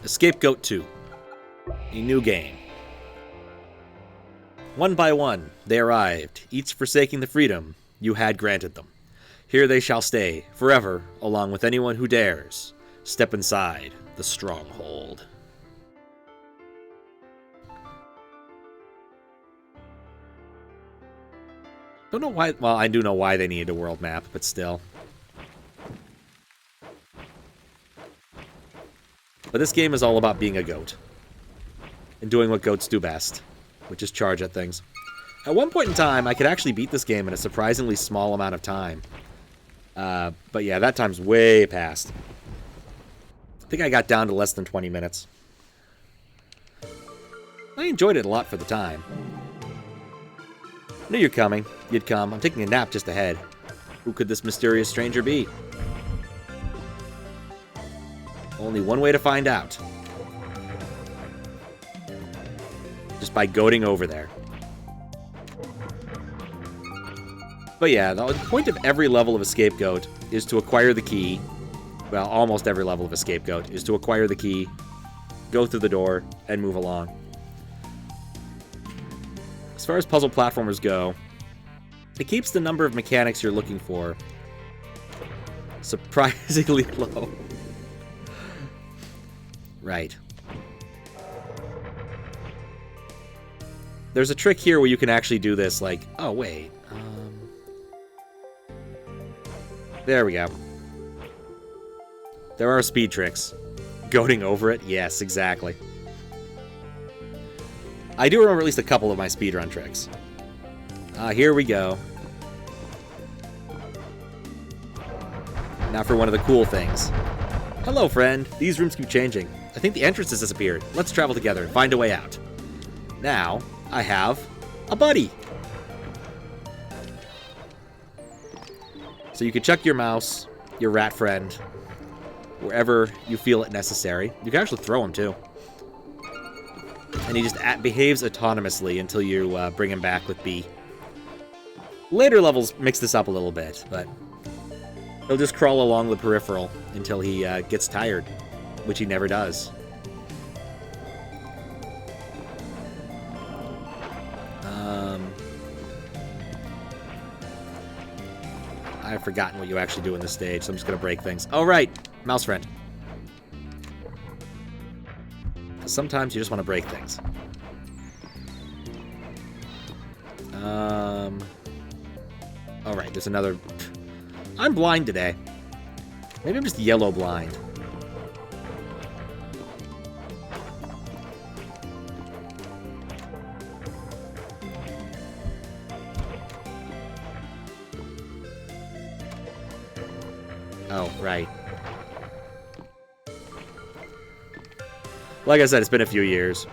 Scapegoat 2. A new game. One by one, they arrived, each forsaking the freedom you had granted them. Here they shall stay, forever, along with anyone who dares step inside the Stronghold. Don't know why. Well, I do know why they needed a world map, but still. But this game is all about being a goat. And doing what goats do best, which is charge at things. At one point in time, I could actually beat this game in a surprisingly small amount of time. But yeah, that time's way past. I think I got down to less than 20 minutes. I enjoyed it a lot for the time. I knew you're coming. You'd come. I'm taking a nap just ahead. Who could this mysterious stranger be? Only one way to find out. Just by goating over there. But yeah, the point of every level of a scapegoat is to acquire the key. Well, almost every level of a scapegoat is to acquire the key, go through the door, and move along. As far as puzzle platformers go, it keeps the number of mechanics you're looking for surprisingly low. Right. There's a trick here where you can actually do this, like, oh, wait. There we go. There are speed tricks. Goating over it? Yes, exactly. I do remember at least a couple of my speedrun tricks. Here we go. Now for one of the cool things. Hello, friend. These rooms keep changing. I think the entrance has disappeared. Let's travel together and find a way out. Now, I have a buddy. So you can chuck your mouse, your rat friend, wherever you feel it necessary. You can actually throw him, too. And he just behaves autonomously until you bring him back with B. Later levels mix this up a little bit, but he'll just crawl along the peripheral until he gets tired, which he never does. I've forgotten what you actually do in this stage, so I'm just going to break things. Oh, right! Mouse friend. Sometimes you just want to break things. Alright, there's another... I'm blind today. Maybe I'm just yellow blind. Oh, right. Like I said, it's been a few years.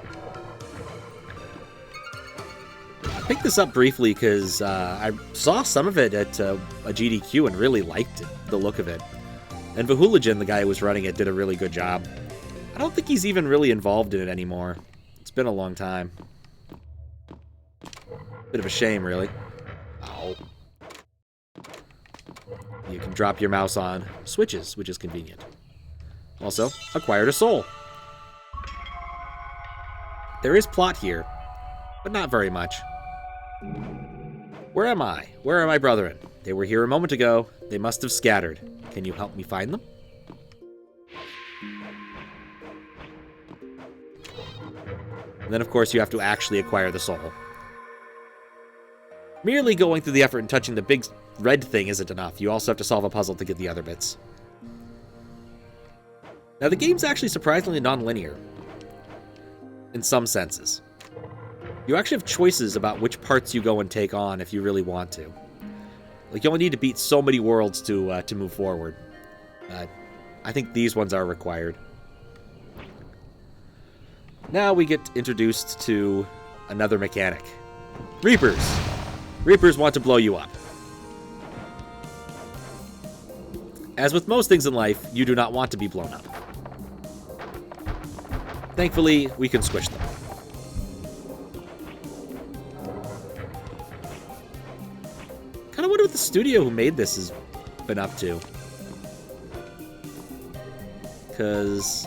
I picked this up briefly because I saw some of it at a GDQ and really liked it, the look of it. And Vahulijan, the guy who was running it, did a really good job. I don't think he's even really involved in it anymore. It's been a long time. Bit of a shame, really. Ow. You can drop your mouse on switches, which is convenient. Also, acquired a soul. There is plot here, but not very much. Where am I? Where are my brethren? They were here a moment ago. They must have scattered. Can you help me find them? And then, of course, you have to actually acquire the soul. Merely going through the effort and touching the big red thing isn't enough. You also have to solve a puzzle to get the other bits. Now, the game's actually surprisingly non-linear. In some senses. You actually have choices about which parts you go and take on if you really want to. Like, you only need to beat so many worlds to move forward. I think these ones are required. Now we get introduced to another mechanic. Reapers! Reapers want to blow you up. As with most things in life, you do not want to be blown up. Thankfully, we can squish them. Kind of wonder what the studio who made this has been up to. Because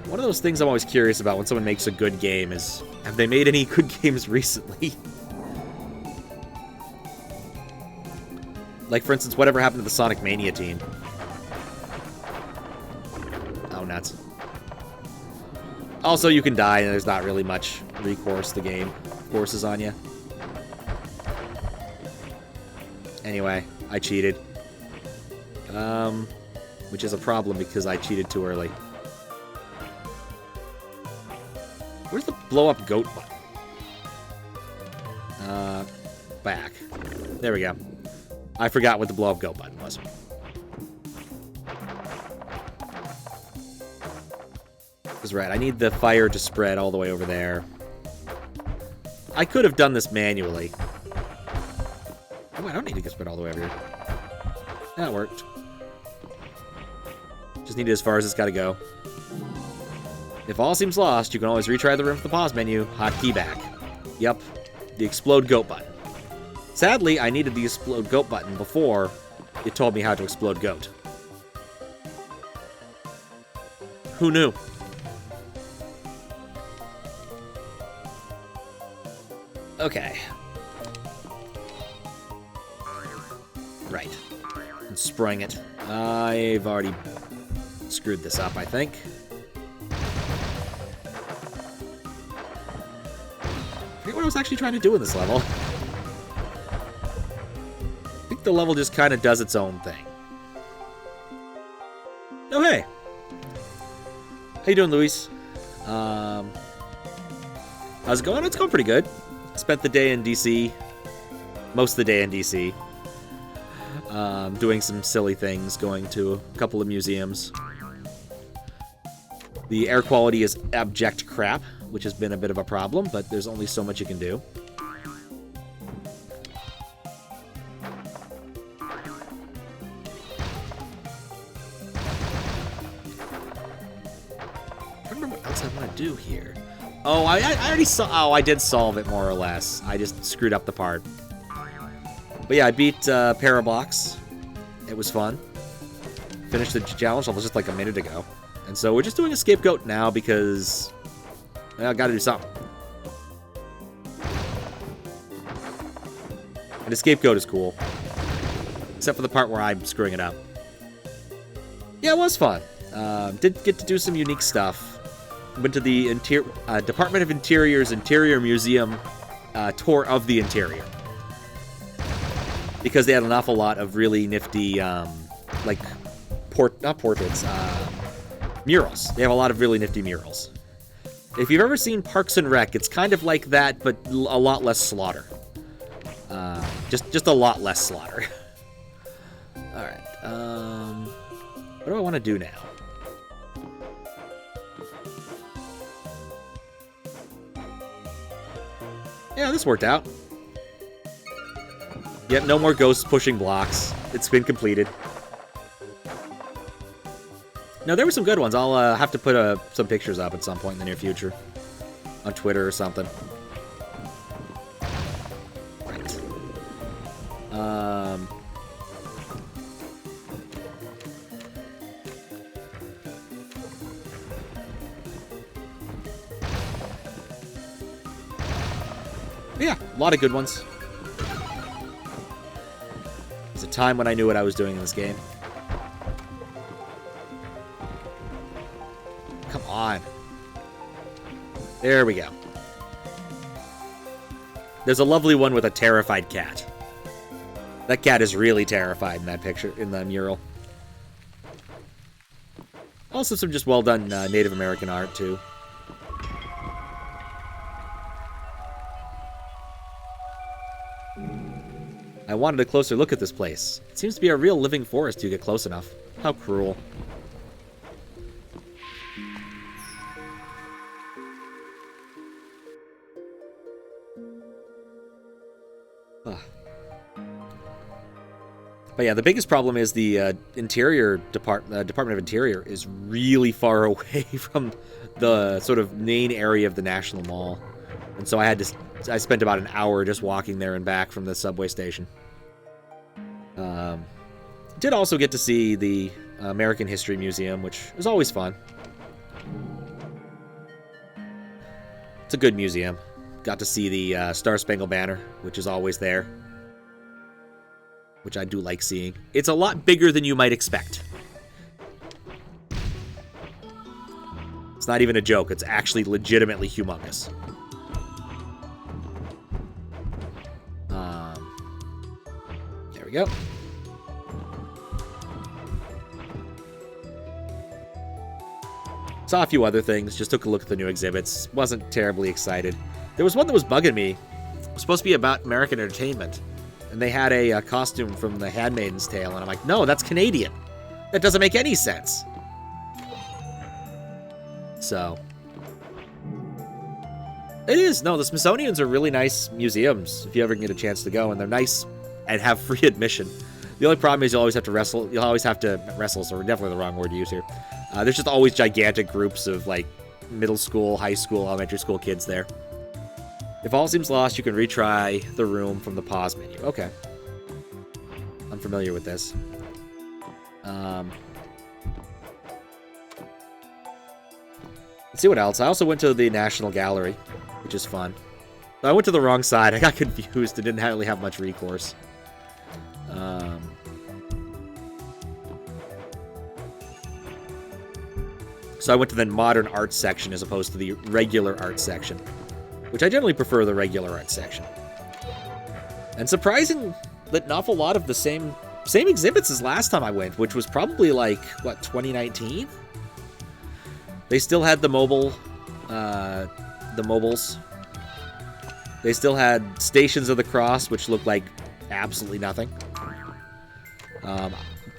One of those things I'm always curious about when someone makes a good game is, have they made any good games recently? Like, for instance, whatever happened to the Sonic Mania team? Oh, nuts. Also, you can die, and there's not really much recourse the game forces on you. Anyway, I cheated. Which is a problem because I cheated too early. Where's the blow-up goat button? Back. There we go. I forgot what the blow-up goat button was. That's right, I need the fire to spread all the way over there. I could have done this manually. Oh, I don't need to get spread all the way over here. That worked. Just need it as far as it's got to go. If all seems lost, you can always retry the room with the pause menu. Hotkey back. Yep, the explode goat button. Sadly, I needed the explode goat button before it told me how to explode goat. Who knew? Okay. Right. And spraying it. I've already screwed this up, I think. I forget what I was actually trying to do in this level. I think the level just kind of does its own thing. Oh, hey! How you doing, Luis? How's it going? It's going pretty good. Spent the day in DC. Most of the day in DC. Doing some silly things, going to a couple of museums. The air quality is abject crap, which has been a bit of a problem, but there's only so much you can do. I don't remember what else I want to do here. Oh, I already saw. Oh, I did solve it more or less. I just screwed up the part. But yeah, I beat Parabox. It was fun. Finished the challenge just like a minute ago. And so we're just doing a scapegoat now because I gotta do something. And the scapegoat is cool. Except for the part where I'm screwing it up. Yeah, it was fun. Did get to do some unique stuff. Went to the Department of Interior's Interior Museum tour of the interior. Because they had an awful lot of really nifty, like, not portraits, murals. They have a lot of really nifty murals. If you've ever seen Parks and Rec, it's kind of like that, but a lot less slaughter. Just a lot less slaughter. Alright, what do I want to do now? Yeah, this worked out. Yep, no more ghosts pushing blocks. It's been completed. No, there were some good ones. I'll have to put some pictures up at some point in the near future. On Twitter or something. Right. Yeah, a lot of good ones. There's a time when I knew what I was doing in this game. Come on. There we go. There's a lovely one with a terrified cat. That cat is really terrified in that picture, in the mural. Also some just well done Native American art, too. I wanted a closer look at this place. It seems to be a real living forest if you get close enough. How cruel. Ugh. But yeah, the biggest problem is the Department of Interior is really far away from the sort of main area of the National Mall. And so I spent about an hour just walking there and back from the subway station. Did also get to see the American History Museum, which is always fun. It's a good museum. Got to see the Star Spangled Banner, which is always there. Which I do like seeing. It's a lot bigger than you might expect. It's not even a joke. It's actually legitimately humongous. There we go. Saw a few other things. Just took a look at the new exhibits. Wasn't terribly excited. There was one that was bugging me. It was supposed to be about American entertainment. And they had a costume from The Handmaid's Tale. And I'm like, no, that's Canadian. That doesn't make any sense. So. It is. No, the Smithsonian's are really nice museums if you ever get a chance to go. And they're nice and have free admission. The only problem is you'll always have to wrestle. You'll always have to wrestle, so definitely the wrong word to use here. There's just always gigantic groups of, like, middle school, high school, elementary school kids there. If all seems lost, you can retry the room from the pause menu. Okay. I'm familiar with this. Let's see what else. I also went to the National Gallery, which is fun. But I went to the wrong side. I got confused and didn't really have much recourse. So I went to the modern art section as opposed to the regular art section, which I generally prefer the regular art section. And surprising that an awful lot of the same exhibits as last time I went, which was probably like, what, 2019? They still had the mobiles. They still had Stations of the Cross, which looked like absolutely nothing.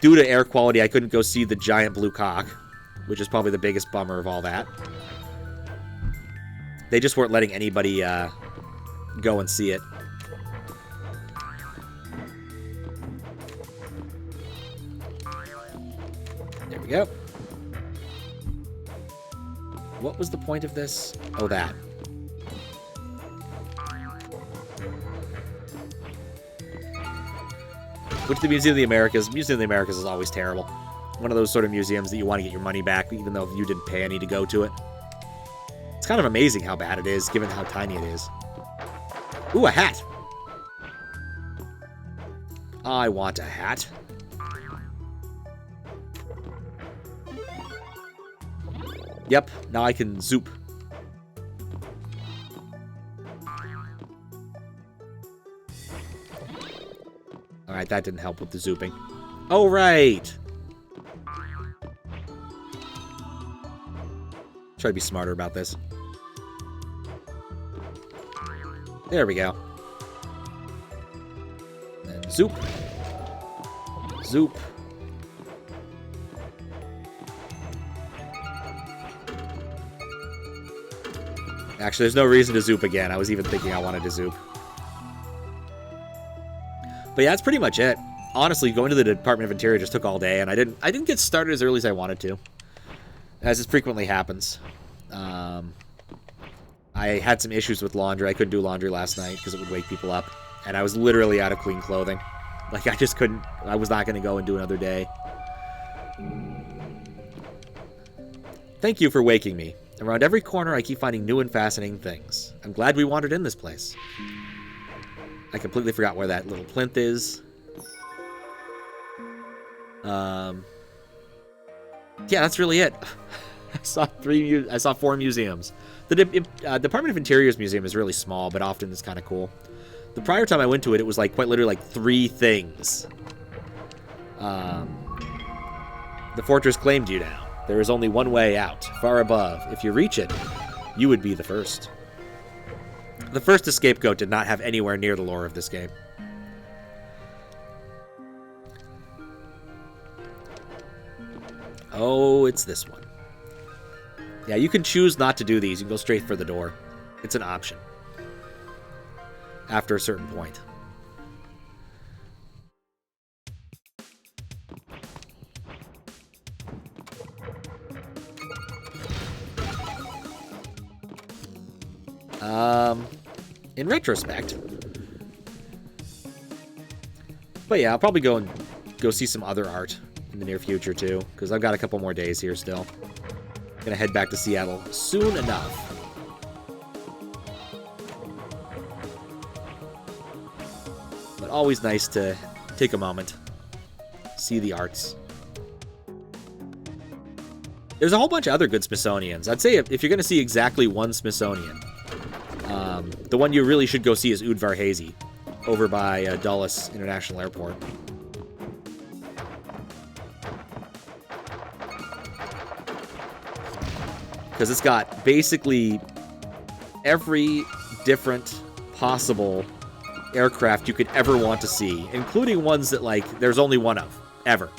Due to air quality, I couldn't go see the giant blue cock, which is probably the biggest bummer of all that. They just weren't letting anybody go and see it. There we go. What was the point of this? Oh, that. Went to the Museum of the Americas. Museum of the Americas is always terrible. One of those sort of museums that you want to get your money back, even though you didn't pay any to go to it. It's kind of amazing how bad it is, given how tiny it is. Ooh, a hat! I want a hat. Yep, now I can zoop. Alright, that didn't help with the zooping. Oh, right! Try to be smarter about this. There we go. And then zoop. Zoop. Actually, there's no reason to zoop again. I was even thinking I wanted to zoop. But yeah, that's pretty much it. Honestly, going to the Department of Interior just took all day, and I didn't get started as early as I wanted to. As it frequently happens. I had some issues with laundry. I couldn't do laundry last night because it would wake people up. And I was literally out of clean clothing. Like, I just couldn't... I was not going to go and do another day. Thank you for waking me. Around every corner, I keep finding new and fascinating things. I'm glad we wandered in this place. I completely forgot where that little plinth is. Yeah, that's really it. I saw 4 museums. The Department of Interior's museum is really small, but often it's kind of cool. The prior time I went to it, it was like quite literally like 3 things. The fortress claimed you now. There is only one way out, far above. If you reach it, you would be the first. The first escape-goat did not have anywhere near the lore of this game. Oh, it's this one. Yeah, you can choose not to do these. You can go straight for the door. It's an option. After a certain point. In retrospect. But yeah, I'll probably go see some other art in the near future too, because I've got a couple more days here still. Gonna head back to Seattle soon enough. But always nice to take a moment, see the arts. There's a whole bunch of other good Smithsonians. I'd say if you're going to see exactly one Smithsonian, the one you really should go see is Udvar Hazy, over by Dulles International Airport. Because it's got basically every different possible aircraft you could ever want to see, including ones that, like, there's only one of, ever.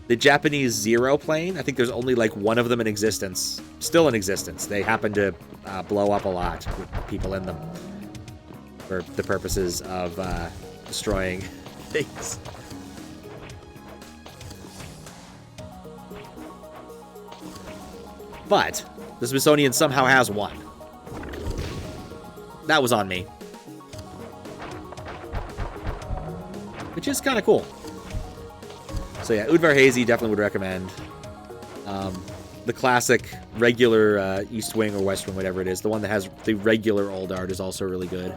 The Japanese Zero plane, I think there's only, like, one of them in existence. Still in existence. They happen to blow up a lot with people in them for the purposes of destroying things. But the Smithsonian somehow has one. That was on me. Which is kind of cool. So yeah, Udvar Hazy definitely would recommend. The classic regular East Wing or West Wing, whatever it is, the one that has the regular old art is also really good.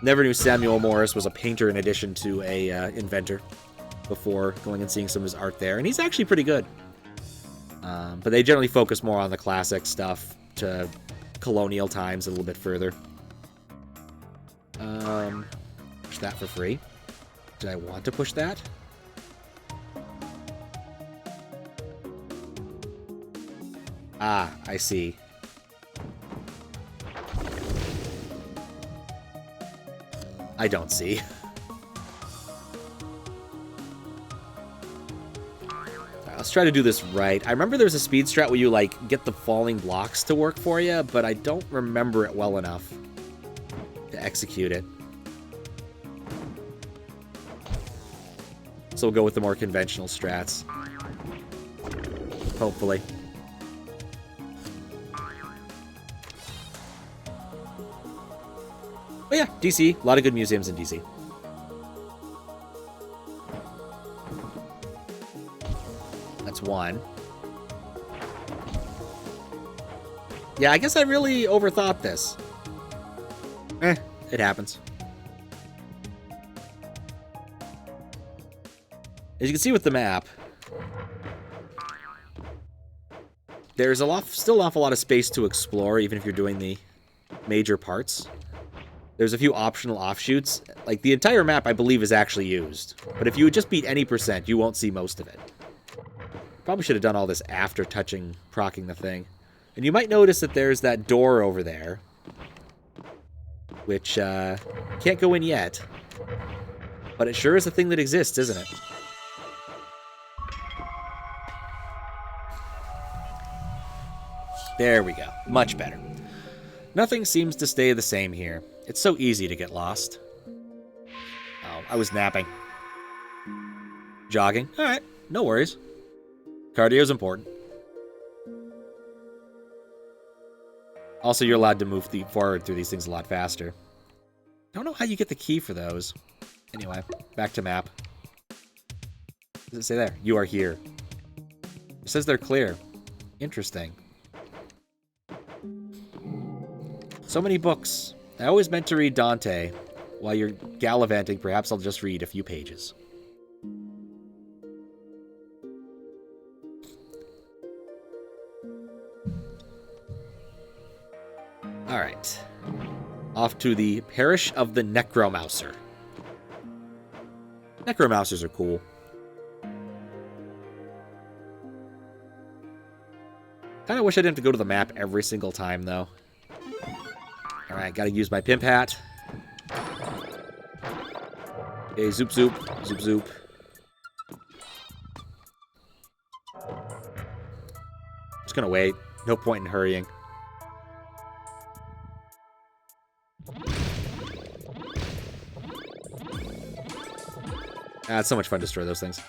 Never knew Samuel Morris was a painter in addition to a inventor before going and seeing some of his art there. And he's actually pretty good. But they generally focus more on the classic stuff to colonial times a little bit further. Push that for free. Did I want to push that? Ah, I see. I don't see. Let's try to do this right. I remember there's a speed strat where you, like, get the falling blocks to work for you, but I don't remember it well enough to execute it. So we'll go with the more conventional strats. Hopefully. But yeah, DC. A lot of good museums in DC. That's one. Yeah, I guess I really overthought this. It happens. As you can see with the map, there's still an awful lot of space to explore, even if you're doing the major parts. There's a few optional offshoots. Like, the entire map, I believe, is actually used. But if you would just beat any %, you won't see most of it. Probably should have done all this after procking the thing. And you might notice that there's that door over there, which can't go in yet. But it sure is a thing that exists, isn't it? There we go. Much better. Nothing seems to stay the same here. It's so easy to get lost. Oh, I was napping. Jogging. Alright, no worries. Cardio's important. Also, you're allowed to move forward through these things a lot faster. Don't know how you get the key for those. Anyway, back to map. What does it say there? You are here. It says they're clear. Interesting. So many books. I always meant to read Dante. While you're gallivanting, perhaps I'll just read a few pages. Alright. Off to the Parish of the Necromouser. Necromousers are cool. Kinda wish I didn't have to go to the map every single time, though. Alright, gotta use my pimp hat. Okay, zoop zoop, zoop zoop. Just gonna wait. No point in hurrying. It's so much fun to destroy those things.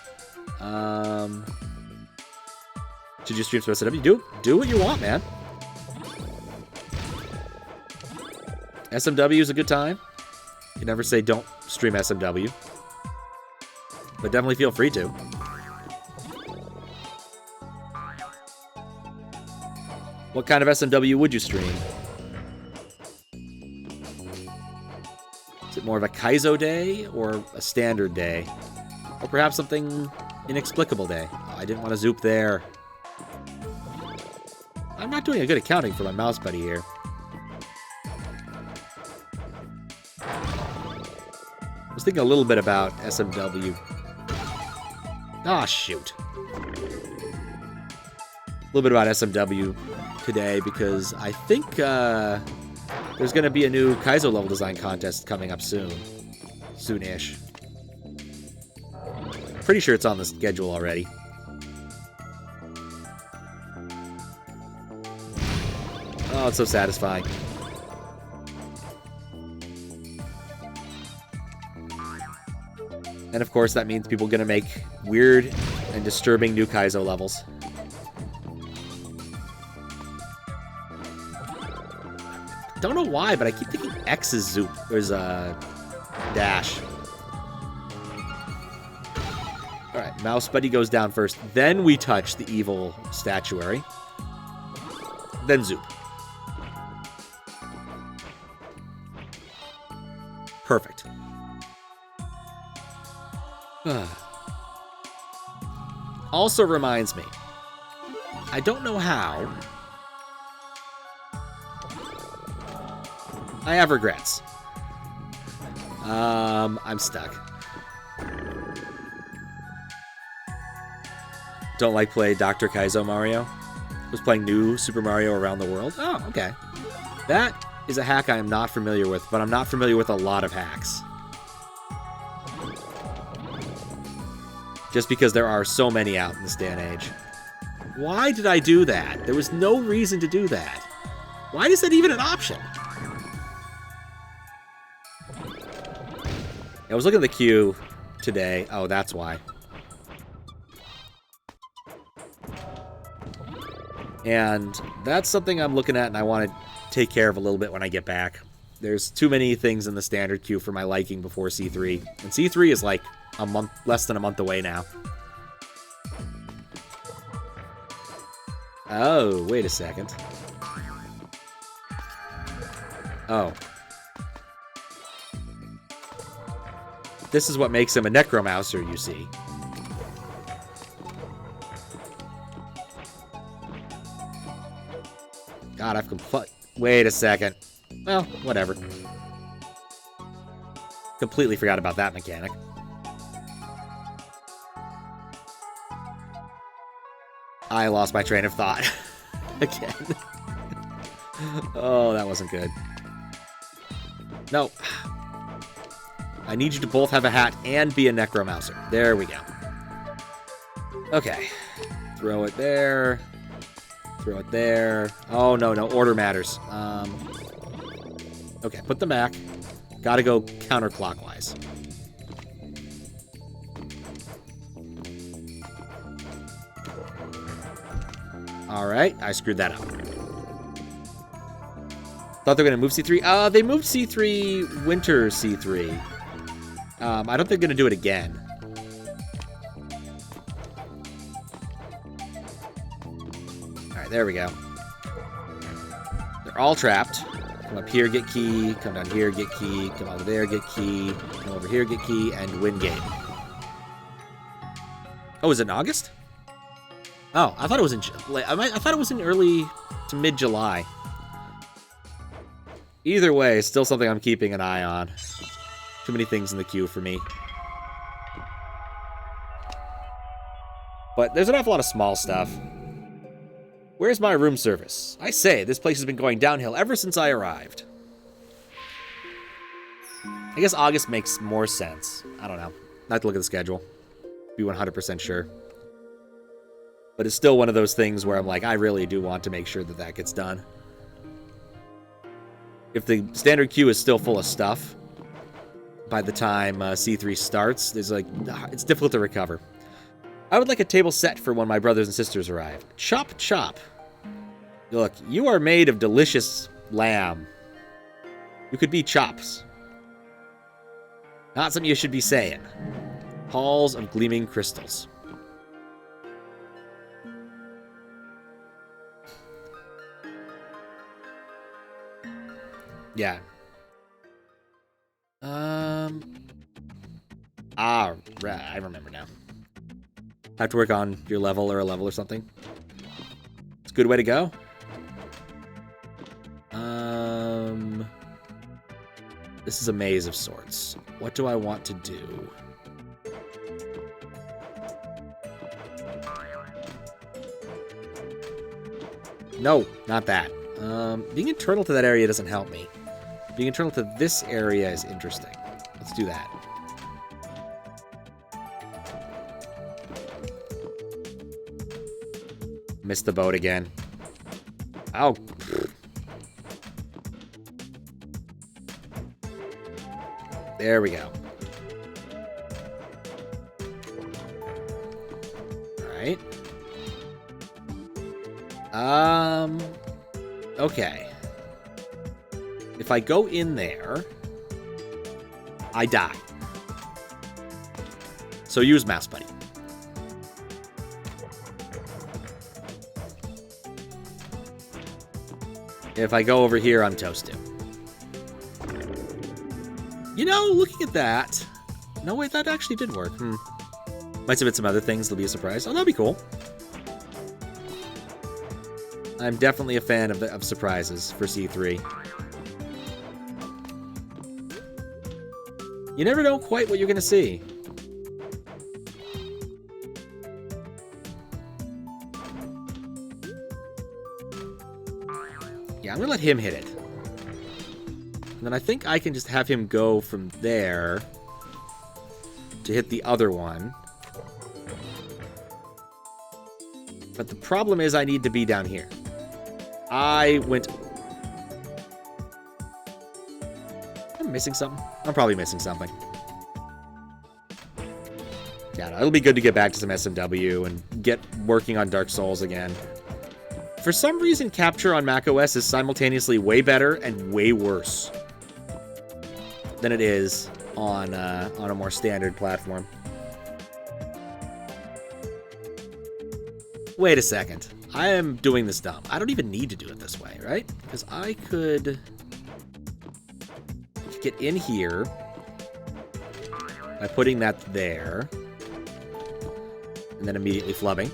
Should you stream some SMW? Do what you want, man. SMW is a good time. You never say don't stream SMW. But definitely feel free to. What kind of SMW would you stream? it more of a Kaizo day or a standard day? Or perhaps something inexplicable day? Oh, I didn't want to zoop there. I'm not doing a good accounting for my mouse buddy here. I was thinking a little bit about SMW. Ah, shoot. A little bit about SMW today because I think there's going to be a new Kaizo level design contest coming up soon. Soonish. Pretty sure it's on the schedule already. Oh, it's so satisfying. And of course, that means people are going to make weird and disturbing new Kaizo levels. Don't know why, but I keep thinking X is Zoop. There's a dash. Alright, Mouse Buddy goes down first. Then we touch the evil statuary. Then Zoop. Perfect. Also reminds me, I don't know how. I have regrets. I'm stuck. Don't like play Dr. Kaizo Mario. Was playing new Super Mario Around the World. Oh, okay. That is a hack I am not familiar with, but I'm not familiar with a lot of hacks. Just because there are so many out in this day and age. Why did I do that? There was no reason to do that. Why is that even an option? I was looking at the queue today. Oh, that's why. And that's something I'm looking at and I want to take care of a little bit when I get back. There's too many things in the standard queue for my liking before C3. And C3 is like a month, less than a month away now. Oh, wait a second. Oh. This is what makes him a Necromouser, you see. God, I've wait a second. Well, whatever. Completely forgot about that mechanic. I lost my train of thought. Again. Oh, that wasn't good. No. I need you to both have a hat and be a Necromouser. There we go. Okay. Throw it there. Throw it there. Oh, no, no. Order matters. Okay, put them back. Gotta go counterclockwise. Alright, I screwed that up. Thought they were going to move C3. They moved C3 Winter C3. I don't think they're going to do it again. Alright, there we go. They're all trapped. Come up here, get key. Come down here, get key. Come over there, get key. Come over here, get key. And win game. Oh, is it in August? Oh, I thought it was in... I thought it was in early to mid-July. Either way, it's still something I'm keeping an eye on. Too many things in the queue for me. But there's an awful lot of small stuff. Where's my room service? I say, this place has been going downhill ever since I arrived. I guess August makes more sense. I don't know. I have to look at the schedule. Be 100% sure. But it's still one of those things where I'm like, I really do want to make sure that that gets done. If the standard queue is still full of stuff by the time C3 starts, it's difficult to recover. I would like a table set for when my brothers and sisters arrive. Chop, chop. Look, you are made of delicious lamb. You could be chops. Not something you should be saying. Halls of gleaming crystals. Yeah. I remember now. Have to work on your level or a level or something. It's a good way to go. This is a maze of sorts. What do I want to do? No, not that. Being internal to that area doesn't help me. Being internal to this area is interesting. Let's do that. Missed the boat again. Oh. There we go. Alright. Okay. If I go in there, I die. So use Mouse Buddy. If I go over here, I'm toasted. You know, looking at that... No, wait, that actually did work. Might submit some other things. That'll be a surprise. Oh, that'd be cool. I'm definitely a fan of surprises for C3. You never know quite what you're going to see. Yeah, I'm going to let him hit it. And then I think I can just have him go from there to hit the other one. But the problem is I need to be down here. I'm missing something? I'm probably missing something. Yeah, it'll be good to get back to some SMW and get working on Dark Souls again. For some reason, capture on macOS is simultaneously way better and way worse than it is on a more standard platform. Wait a second. I am doing this dumb. I don't even need to do it this way, right? Because I could get in here by putting that there and then immediately flubbing.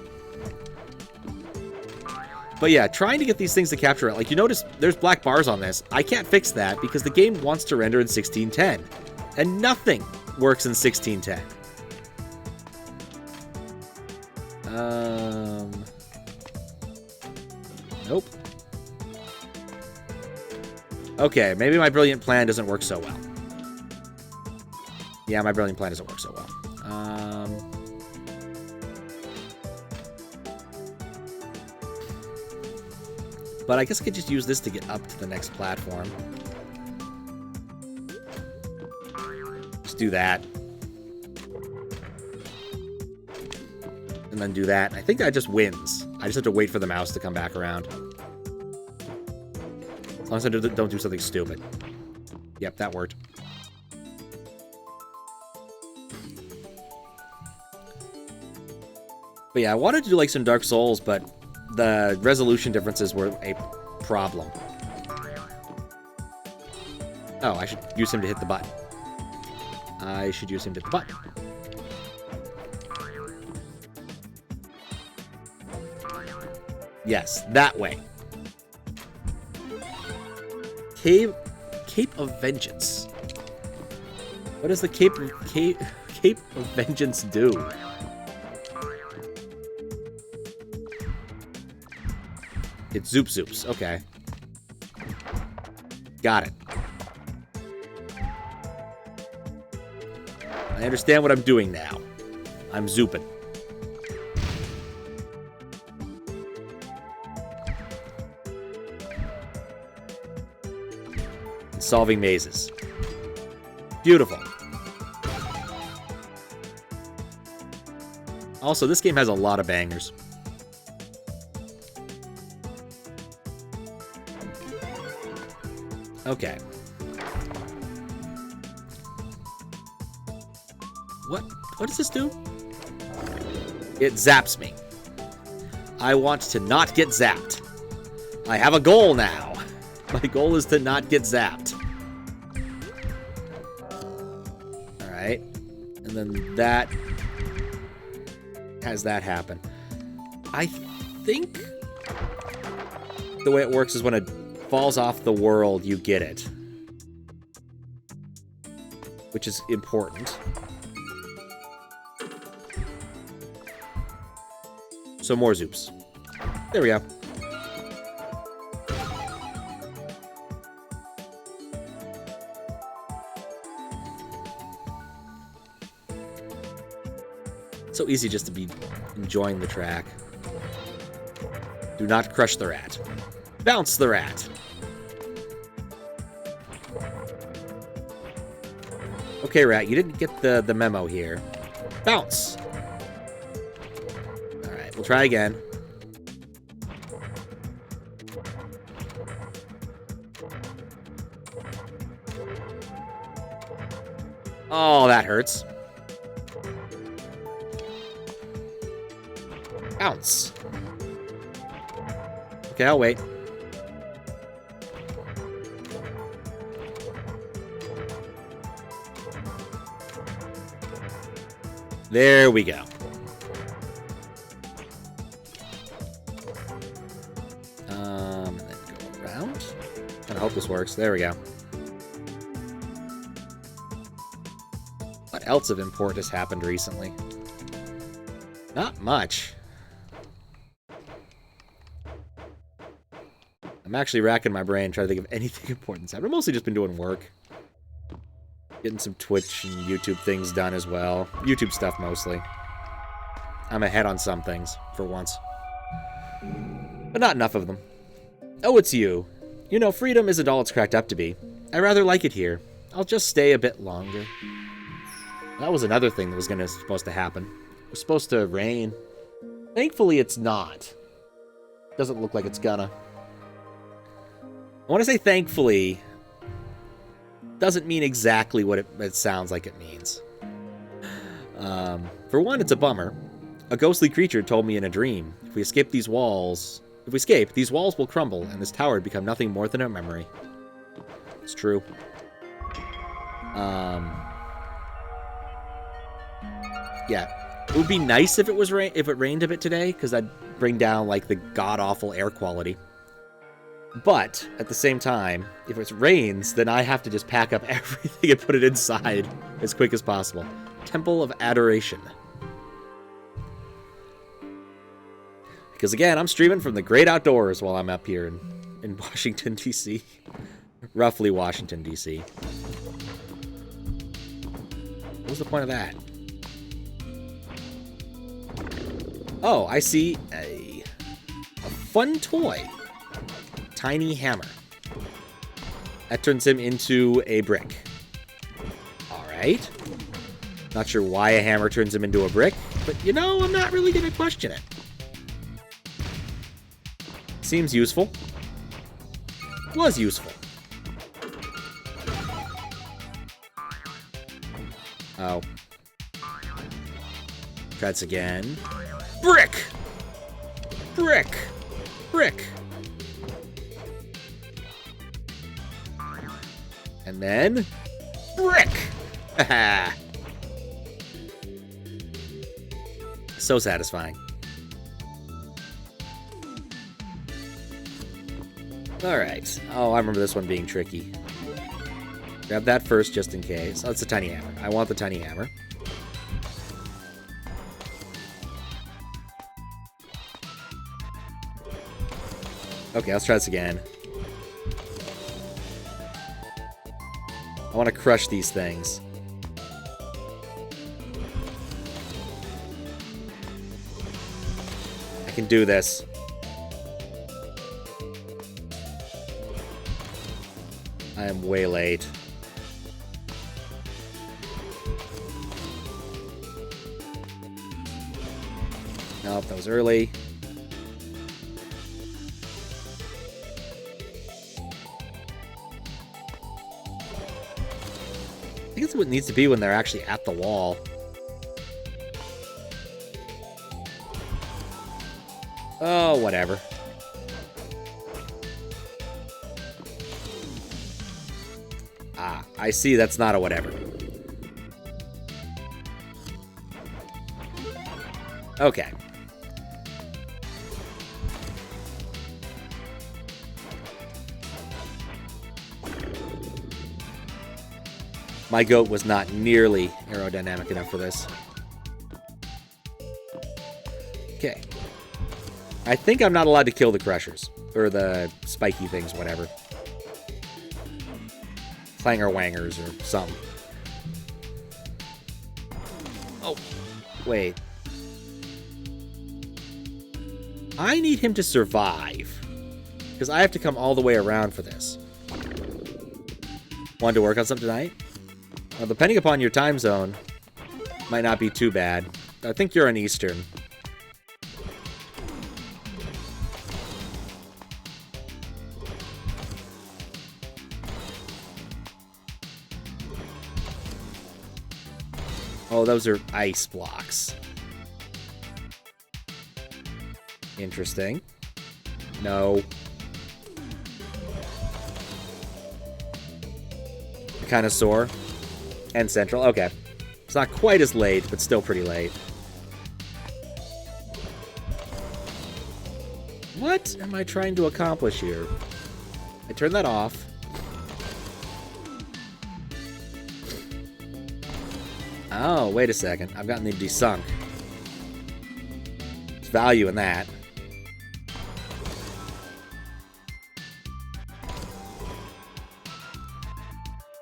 But yeah, trying to get these things to capture it. Like, you notice there's black bars on this. I can't fix that because the game wants to render in 1610. And nothing works in 1610. Nope. Okay, maybe my brilliant plan doesn't work so well. Yeah, my brilliant plan doesn't work so well. But I guess I could just use this to get up to the next platform. Just do that. And then do that. I think that just wins. I just have to wait for the mouse to come back around. As long as I don't do something stupid. Yep, that worked. But yeah, I wanted to do like some Dark Souls, but the resolution differences were a problem. Oh, I should use him to hit the button. I should use him to hit the button. Yes, that way. Cape of Vengeance. What does the Cape of Vengeance do? It's Zoop Zoops. Okay. Got it. I understand what I'm doing now. I'm zooping. And solving mazes. Beautiful. Also, this game has a lot of bangers. Okay. What does this do? It zaps me. I want to not get zapped. I have a goal now. My goal is to not get zapped. then that has that happen. I think the way it works is when it falls off the world, you get it. Which is important. So more Zoops. There we go. So easy just to be enjoying the track. Do not crush the rat. Bounce the rat. Okay, rat, you didn't get the memo here. Bounce. Alright, we'll try again. Oh, that hurts. Bounce. Okay, I'll wait. There we go. Then go around. I hope this works. There we go. What else of import has happened recently? Not much. I'm actually racking my brain trying to think of anything important. I've mostly just been doing work. Getting some Twitch and YouTube things done as well. YouTube stuff mostly. I'm ahead on some things, for once. But not enough of them. Oh, it's you. You know, freedom isn't all it's cracked up to be. I rather like it here. I'll just stay a bit longer. That was another thing that was supposed to happen. It was supposed to rain. Thankfully, it's not. Doesn't look like it's gonna. I want to say thankfully doesn't mean exactly what it sounds like it means. For one, it's a bummer. A ghostly creature told me in a dream, if we escape, these walls will crumble, and this tower would become nothing more than a memory. It's true. Yeah. It would be nice if it rained a bit today, because that'd bring down, like, the god-awful air quality. But, at the same time, if it rains, then I have to just pack up everything and put it inside as quick as possible. Temple of Adoration. Because again, I'm streaming from the great outdoors while I'm up here in Washington, D.C. Roughly Washington, D.C. What was the point of that? Oh, I see a fun toy. Tiny hammer. That turns him into a brick. Alright. Not sure why a hammer turns him into a brick, but you know, I'm not really gonna question it. Seems useful. Was useful. Oh. Try this again. Brick! Brick! Brick! And then... brick! Haha! So satisfying. Alright. Oh, I remember this one being tricky. Grab that first, just in case. Oh, it's a tiny hammer. I want the tiny hammer. Okay, let's try this again. I want to crush these things. I can do this. I am way late. Nope, that was early. I think it's what it needs to be when they're actually at the wall. Oh, whatever. Ah, I see that's not a whatever. Okay. My goat was not nearly aerodynamic enough for this. Okay. I think I'm not allowed to kill the crushers. Or the spiky things, whatever. Clanger wangers or something. Oh, wait. I need him to survive. Because I have to come all the way around for this. Want to work on something tonight? Well, depending upon your time zone, might not be too bad. I think you're in Eastern. Oh, those are ice blocks. Interesting. No. Kind of sore. And central. Okay. It's not quite as late, but still pretty late. What am I trying to accomplish here? I turned that off. Oh, wait a second. I've gotten the desunk. There's value in that.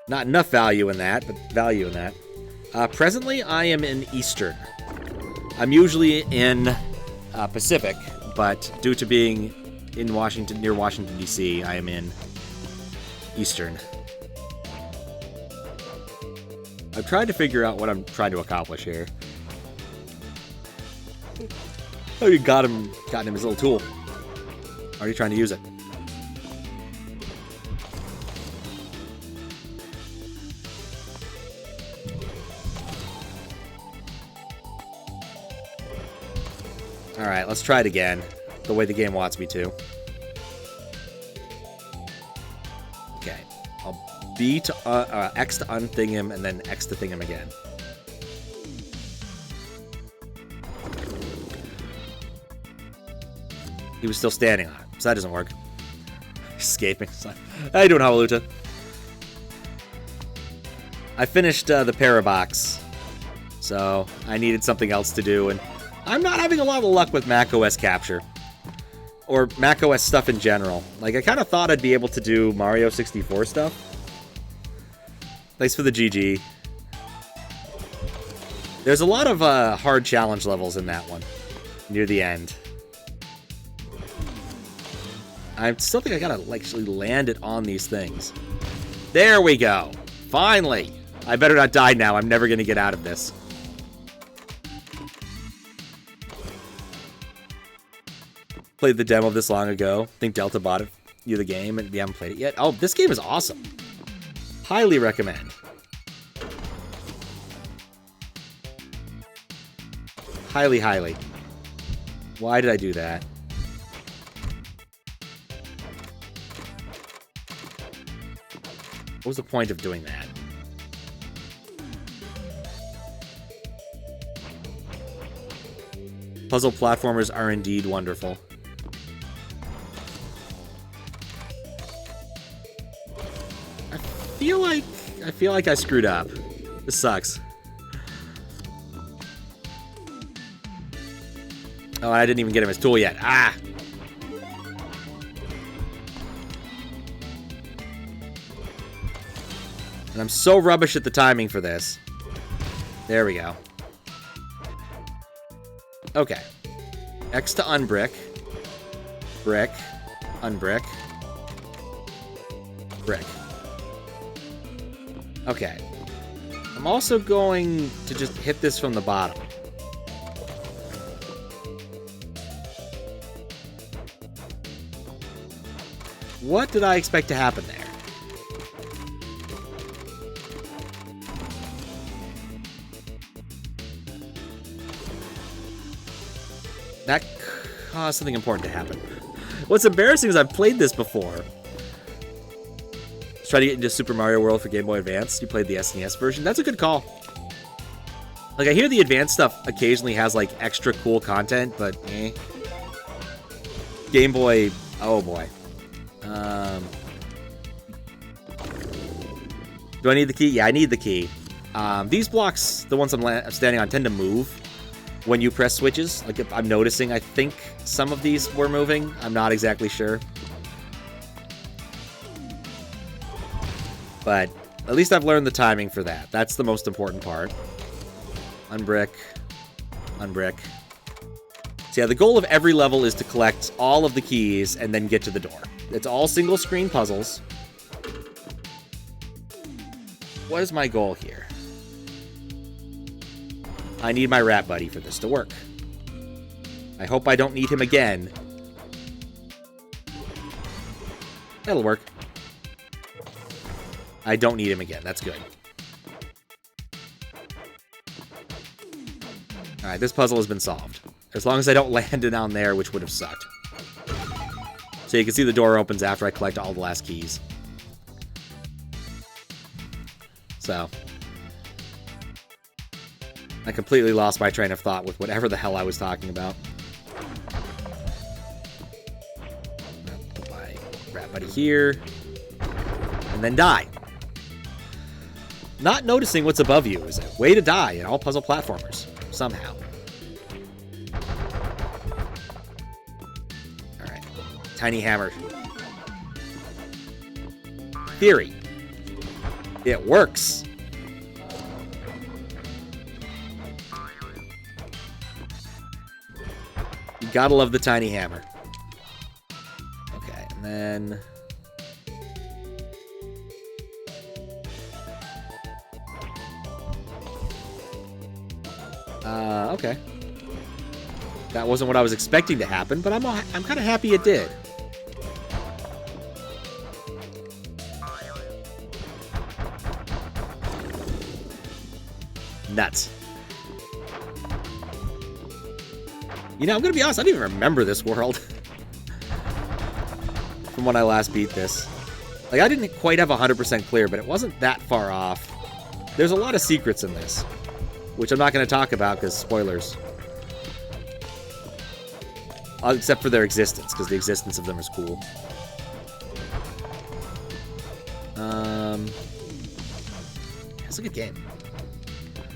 Not enough value in that, but value in that. Presently, I am in Eastern. I'm usually in Pacific, but due to being in Washington, near Washington, D.C., I am in Eastern. I've tried to figure out what I'm trying to accomplish here. Oh, you gotten him his little tool. Are you trying to use it? Alright, let's try it again. The way the game wants me to. Okay. I'll B to X to unthing him, and then X to thing him again. He was still standing on it, so that doesn't work. Escaping. How you doing, Hawaluta? I finished the Parabox, so I needed something else to do, and I'm not having a lot of luck with macOS capture. Or macOS stuff in general. Like, I kind of thought I'd be able to do Mario 64 stuff. Thanks for the GG. There's a lot of hard challenge levels in that one. Near the end. I still think I gotta actually land it on these things. There we go. Finally. I better not die now. I'm never gonna get out of this. Played the demo of this long ago. I think Delta bought it, the game, and we haven't played it yet. Oh, this game is awesome. Highly recommend. Highly, highly. Why did I do that? What was the point of doing that? Puzzle platformers are indeed wonderful. I feel like I screwed up. This sucks. Oh, I didn't even get him his tool yet. Ah! And I'm so rubbish at the timing for this. There we go. Okay. X to unbrick. Brick. Unbrick. Brick. Okay. I'm also going to just hit this from the bottom. What did I expect to happen there? That caused something important to happen. What's embarrassing is I've played this before. Let's try to get into Super Mario World for Game Boy Advance. You played the SNES version. That's a good call. Like, I hear the advanced stuff occasionally has, like, extra cool content, but eh. Game Boy... Oh, boy. Do I need the key? Yeah, I need the key. These blocks, the ones I'm standing on, tend to move when you press switches. Like, if I'm noticing, I think some of these were moving. I'm not exactly sure. But at least I've learned the timing for that. That's the most important part. Unbrick. Unbrick. So yeah, the goal of every level is to collect all of the keys and then get to the door. It's all single screen puzzles. What is my goal here? I need my rat buddy for this to work. I hope I don't need him again. That'll work. I don't need him again. That's good. Alright, this puzzle has been solved. As long as I don't land it down there, which would have sucked. So you can see the door opens after I collect all the last keys. So. I completely lost my train of thought with whatever the hell I was talking about. Put my rat buddy here. And then die. Not noticing what's above you is a way to die in all puzzle platformers. Somehow. Alright. Tiny hammer. Theory. It works. You gotta love the tiny hammer. Okay, and then... okay. That wasn't what I was expecting to happen, but I'm kind of happy it did. Nuts. You know, I'm gonna be honest, I don't even remember this world. From when I last beat this. Like, I didn't quite have 100% clear, but it wasn't that far off. There's a lot of secrets in this. Which I'm not going to talk about because spoilers. Except for their existence, because the existence of them is cool. It's a good game.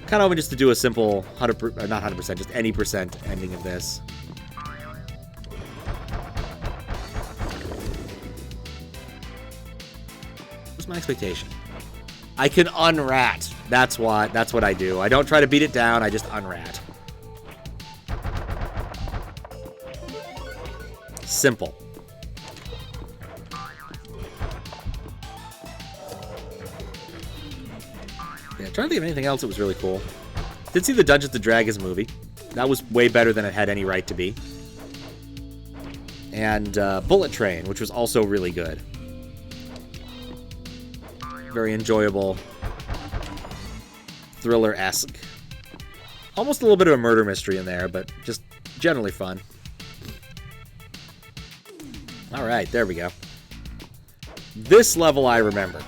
Kind of hoping just to do a simple 100%, not 100%, just any percent ending of this. What's my expectation? I can unrat. That's what I do. I don't try to beat it down, I just unrat. Simple. Yeah, trying to think of anything else that was really cool. Did see the Dungeons & Dragons movie. That was way better than it had any right to be. And Bullet Train, which was also really good. Very enjoyable. Thriller-esque. Almost a little bit of a murder mystery in there, but just generally fun. Alright, there we go. This level I remember.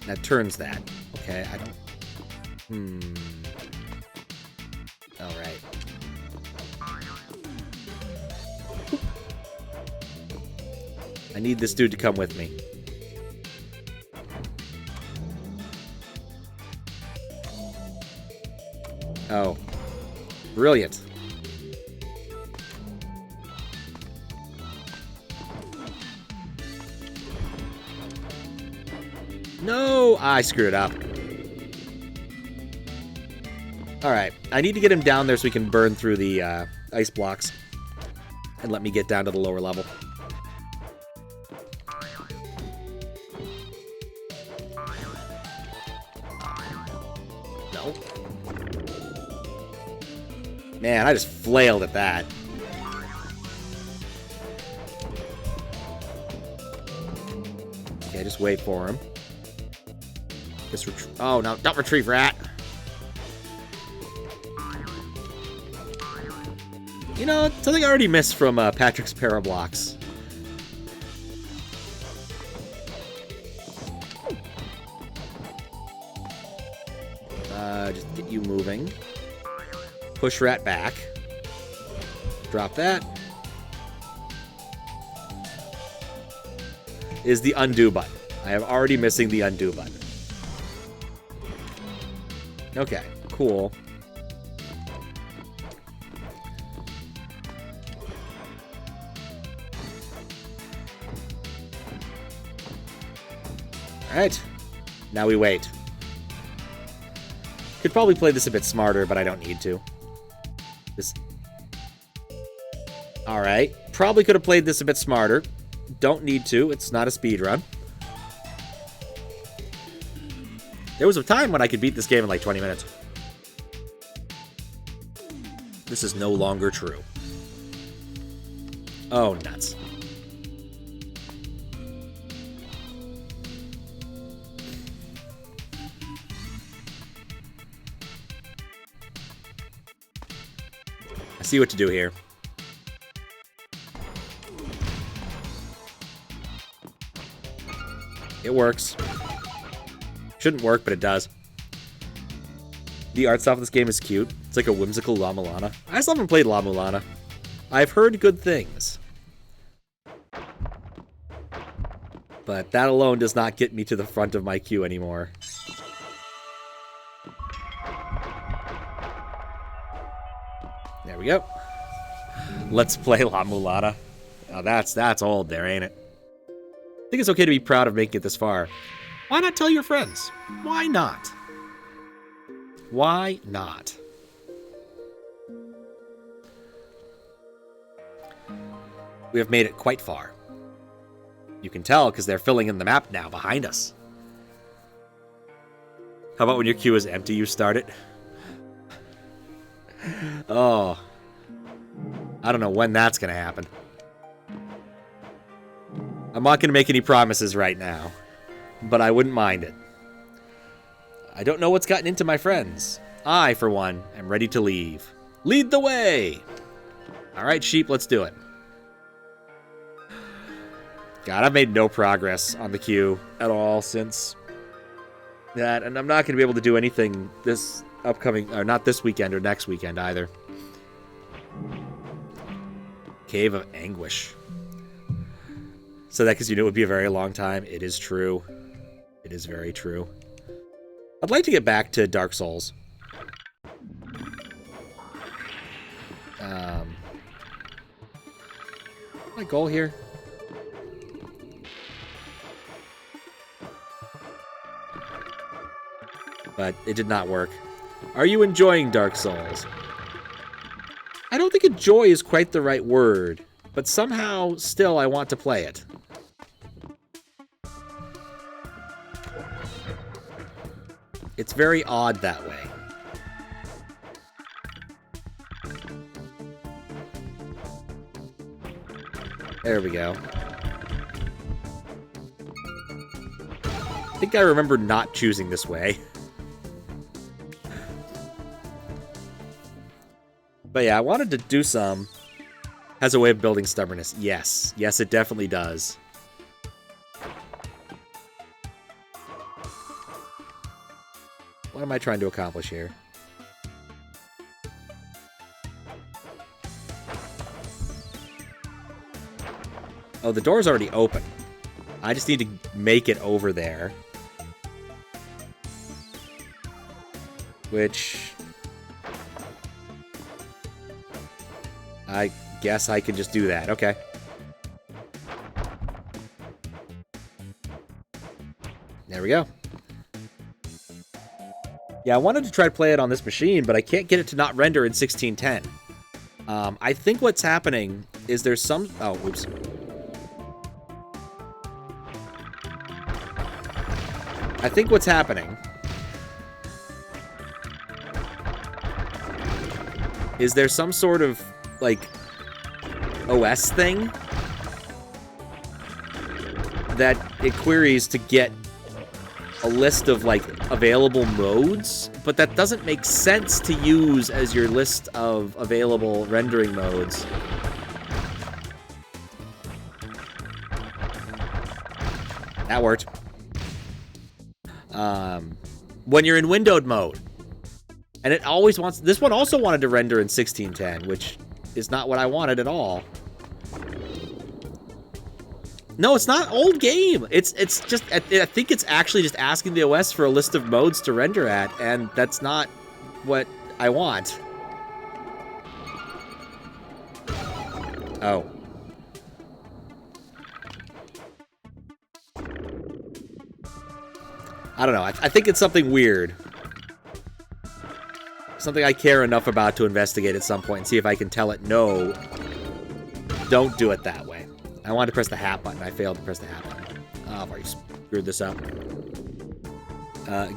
That turns that. Okay, I don't... Alright. I need this dude to come with me. Oh. Brilliant. No! I screwed it up. Alright. I need to get him down there so we can burn through the ice blocks. And let me get down to the lower level. Man, I just flailed at that. Okay, just wait for him. Just oh, no, don't retrieve rat. You know, something I already missed from Patrick's Parablocks. Just get you moving. Push rat back. Drop that. Is the undo button. I am already missing the undo button. Okay, cool. Alright. Now we wait. Could probably play this a bit smarter, but I don't need to. This. Alright. Probably could have played this a bit smarter. Don't need to. It's not a speedrun. There was a time when I could beat this game in like 20 minutes. This is no longer true. Oh, nuts. I see what to do here. It works. Shouldn't work, but it does. The art style of this game is cute. It's like a whimsical La Mulana. I still haven't played La Mulana. I've heard good things. But that alone does not get me to the front of my queue anymore. There we go. Let's play La Mulana. Oh, that's old there, ain't it? I think it's okay to be proud of making it this far. Why not tell your friends? Why not? Why not? We have made it quite far. You can tell because they're filling in the map now behind us. How about when your queue is empty, you start it? Oh. I don't know when that's going to happen. I'm not going to make any promises right now, but I wouldn't mind it. I don't know what's gotten into my friends. I, for one, am ready to leave. Lead the way! Alright, sheep, let's do it. God, I've made no progress on the queue at all since that, and I'm not going to be able to do anything this upcoming, or not this weekend or next weekend either. Cave of Anguish. So that because you knew it would be a very long time. It is true. It is very true. I'd like to get back to Dark Souls. My goal here? But it did not work. Are you enjoying Dark Souls? I don't think enjoy is quite the right word, but somehow still I want to play it. It's very odd that way. There we go. I think I remember not choosing this way. But yeah, I wanted to do some. Has a way of building stubbornness. Yes. Yes, it definitely does. What am I trying to accomplish here? Oh, the door's already open. I just need to make it over there. Which... I guess I can just do that. Okay. There we go. Yeah, I wanted to try to play it on this machine, but I can't get it to not render in 1610. I think what's happening is there's some... Oh, oops. I think what's happening is there's some sort of, like, OS thing that it queries to get a list of, like, available modes, but that doesn't make sense to use as your list of available rendering modes. That worked. When you're in windowed mode, And it always wants... This one also wanted to render in 1610, which is not what I wanted at all. No, it's not old game. It's just... I think it's actually just asking the OS for a list of modes to render at, and that's not what I want. Oh. I don't know. I think it's something weird. Something I care enough about to investigate at some point and see if I can tell it, no, don't do it that way. I wanted to press the hat button. I failed to press the hat button. Oh, I've already screwed this up.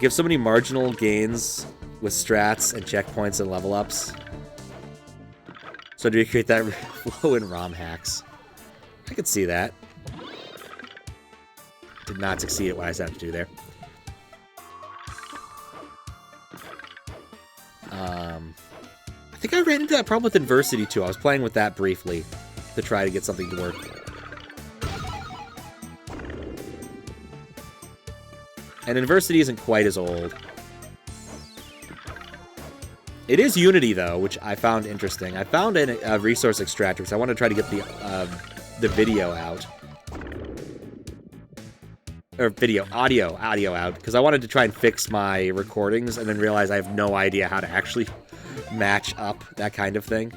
Give so many marginal gains with strats and checkpoints and level ups. So do you create that flow in ROM hacks? I could see that. Did not succeed at what I set out to do there. I think I ran into that problem with Adversity too. I was playing with that briefly to try to get something to work. And Adversity isn't quite as old. It is Unity though, which I found interesting. I found a resource extractor because I want to try to get the video out. Or audio out, because I wanted to try and fix my recordings and then realize I have no idea how to actually match up that kind of thing.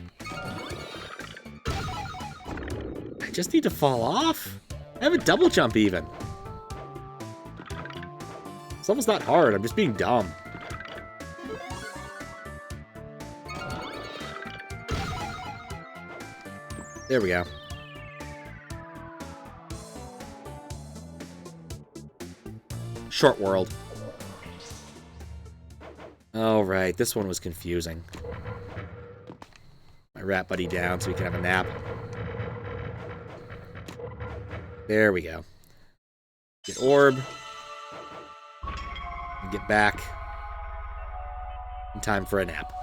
I just need to fall off. I have a double jump even. It's almost not hard, I'm just being dumb. There we go. Short world. All right, this one was confusing. My rat buddy down so we can have a nap. There we go. Get orb. And get back. In time for a nap.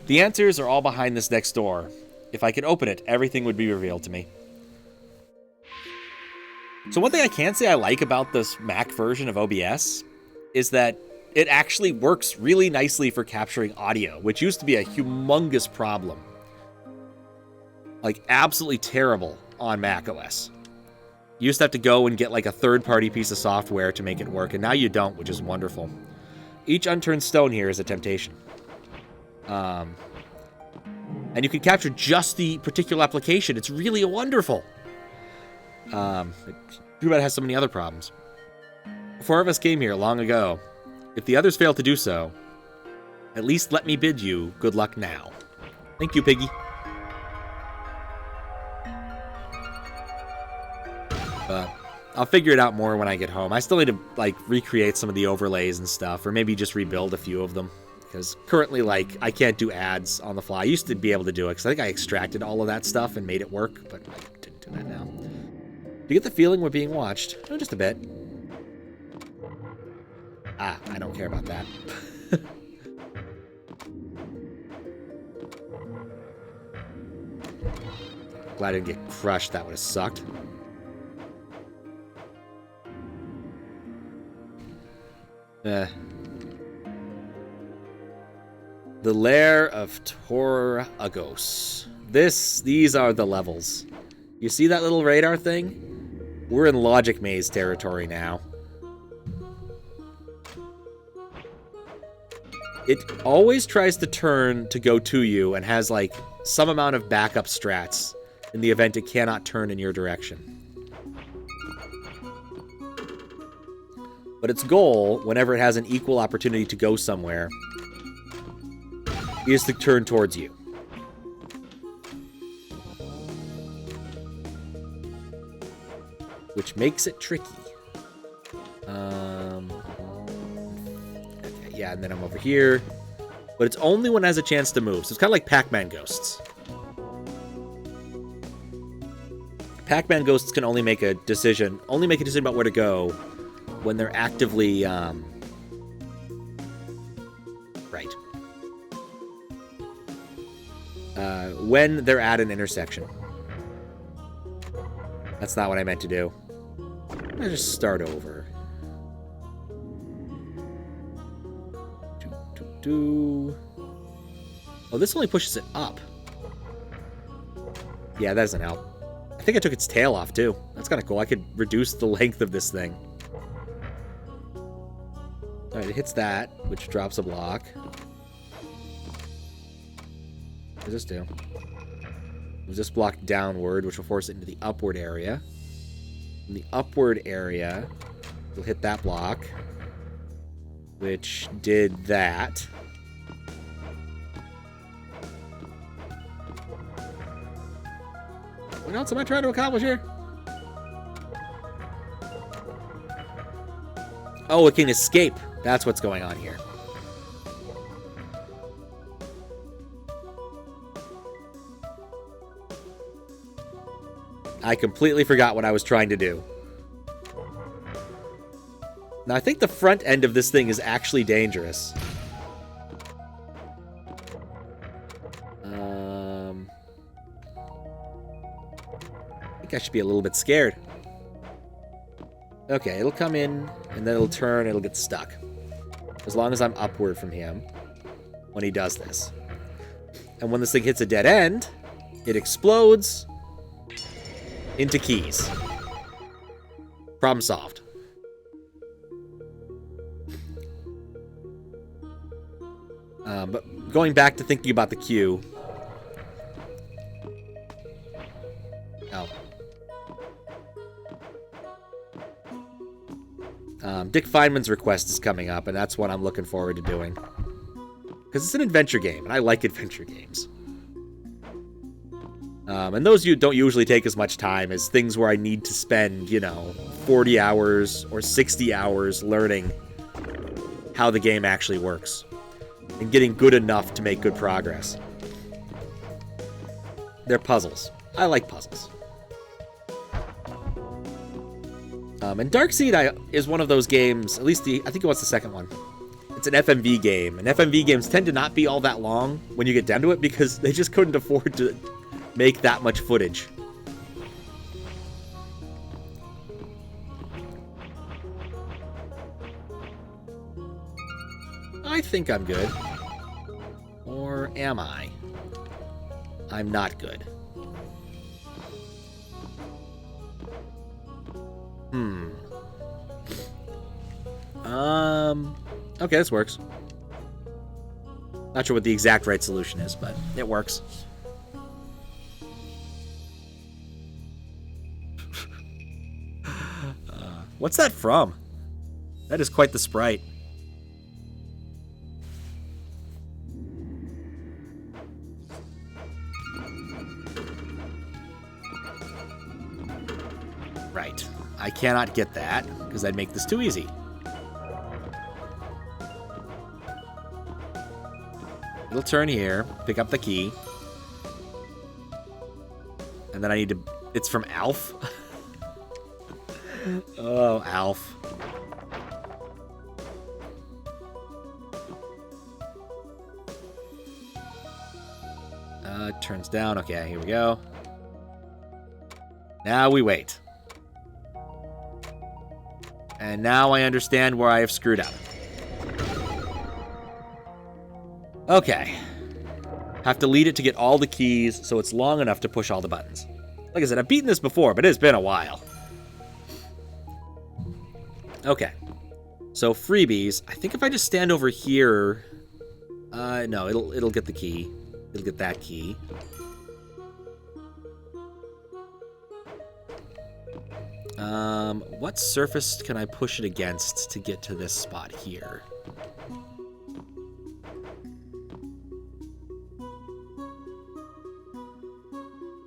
The answers are all behind this next door. If I could open it, everything would be revealed to me. So one thing I can say I like about this Mac version of OBS is that it actually works really nicely for capturing audio, which used to be a humongous problem. Like, absolutely terrible on Mac OS. You used to have to go and get, like, a third-party piece of software to make it work, and now you don't, which is wonderful. Each unturned stone here is a temptation. And you can capture just the particular application. It's really wonderful. Too bad it has so many other problems. 4 of us came here long ago. If the others fail to do so, at least let me bid you good luck now. Thank you, Piggy. But I'll figure it out more when I get home. I still need to, like, recreate some of the overlays and stuff, or maybe just rebuild a few of them. Because currently, like, I can't do ads on the fly. I used to be able to do it, because I think I extracted all of that stuff and made it work, but I didn't do that now. Do you get the feeling we're being watched? Oh, just a bit. Ah, I don't care about that. Glad I didn't get crushed. That would have sucked. The Lair of Toragos. These are the levels. You see that little radar thing? We're in Logic Maze territory now. It always tries to turn to go to you and has, like, some amount of backup strats in the event it cannot turn in your direction. But its goal, whenever it has an equal opportunity to go somewhere, is to turn towards you. Which makes it tricky. Okay, yeah, and then I'm over here. But it's only when it has a chance to move. So it's kind of like Pac-Man ghosts. Pac-Man ghosts can only make a decision about where to go when they're actively, right. When they're at an intersection. That's not what I meant to do. I'm gonna just start over. Oh, this only pushes it up. Yeah, that doesn't help. I think I took its tail off, too. That's kind of cool. I could reduce the length of this thing. Alright, it hits that, which drops a block. What does this do? Moves this block downward, which will force it into the upward area. In the upward area, we'll hit that block, which did that. What else am I trying to accomplish here? Oh, it can escape. That's what's going on here. I completely forgot what I was trying to do. Now, I think the front end of this thing is actually dangerous. I think I should be a little bit scared. Okay, it'll come in, and then it'll turn, it'll get stuck. As long as I'm upward from him when he does this. And when this thing hits a dead end, it explodes into keys. Problem solved. But going back to thinking about the queue. Oh. Dick Feynman's request is coming up, and that's what I'm looking forward to doing. Because it's an adventure game, and I like adventure games. And those don't usually take as much time as things where I need to spend, 40 hours or 60 hours learning how the game actually works. And getting good enough to make good progress. They're puzzles. I like puzzles. And Darkseed is one of those games, at least I think it was the second one. It's an FMV game, and FMV games tend to not be all that long when you get down to it because they just couldn't afford to make that much footage. I think I'm good. Or am I? I'm not good. Okay, this works. Not sure what the exact right solution is, but it works. What's that from? That is quite the sprite. Right. I cannot get that, because that'd make this too easy. It'll turn here, pick up the key. And then I need to... It's from Alf? Oh, Alf. It turns down. Okay, here we go. Now we wait. And now I understand where I have screwed up. Okay. Have to lead it to get all the keys so it's long enough to push all the buttons. Like I said, I've beaten this before, but it's been a while. Okay. So freebies. I think if I just stand over here... no, it'll get the key. It'll get that key. What surface can I push it against to get to this spot here?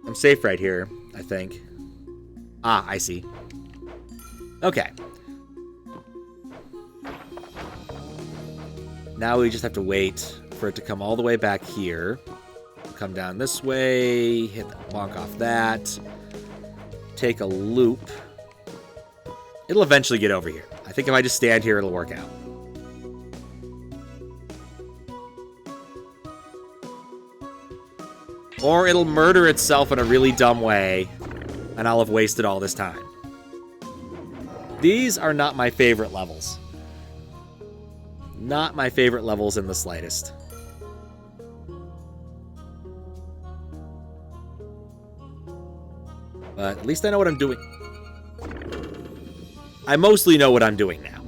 I'm safe right here, I think. Ah, I see. Okay. Now we just have to wait for it to come all the way back here. Come down this way, hit the bonk off that. Take a loop. It'll eventually get over here. I think if I just stand here, it'll work out. Or it'll murder itself in a really dumb way, and I'll have wasted all this time. These are not my favorite levels. Not my favorite levels in the slightest. But at least I know what I'm doing. I mostly know what I'm doing now.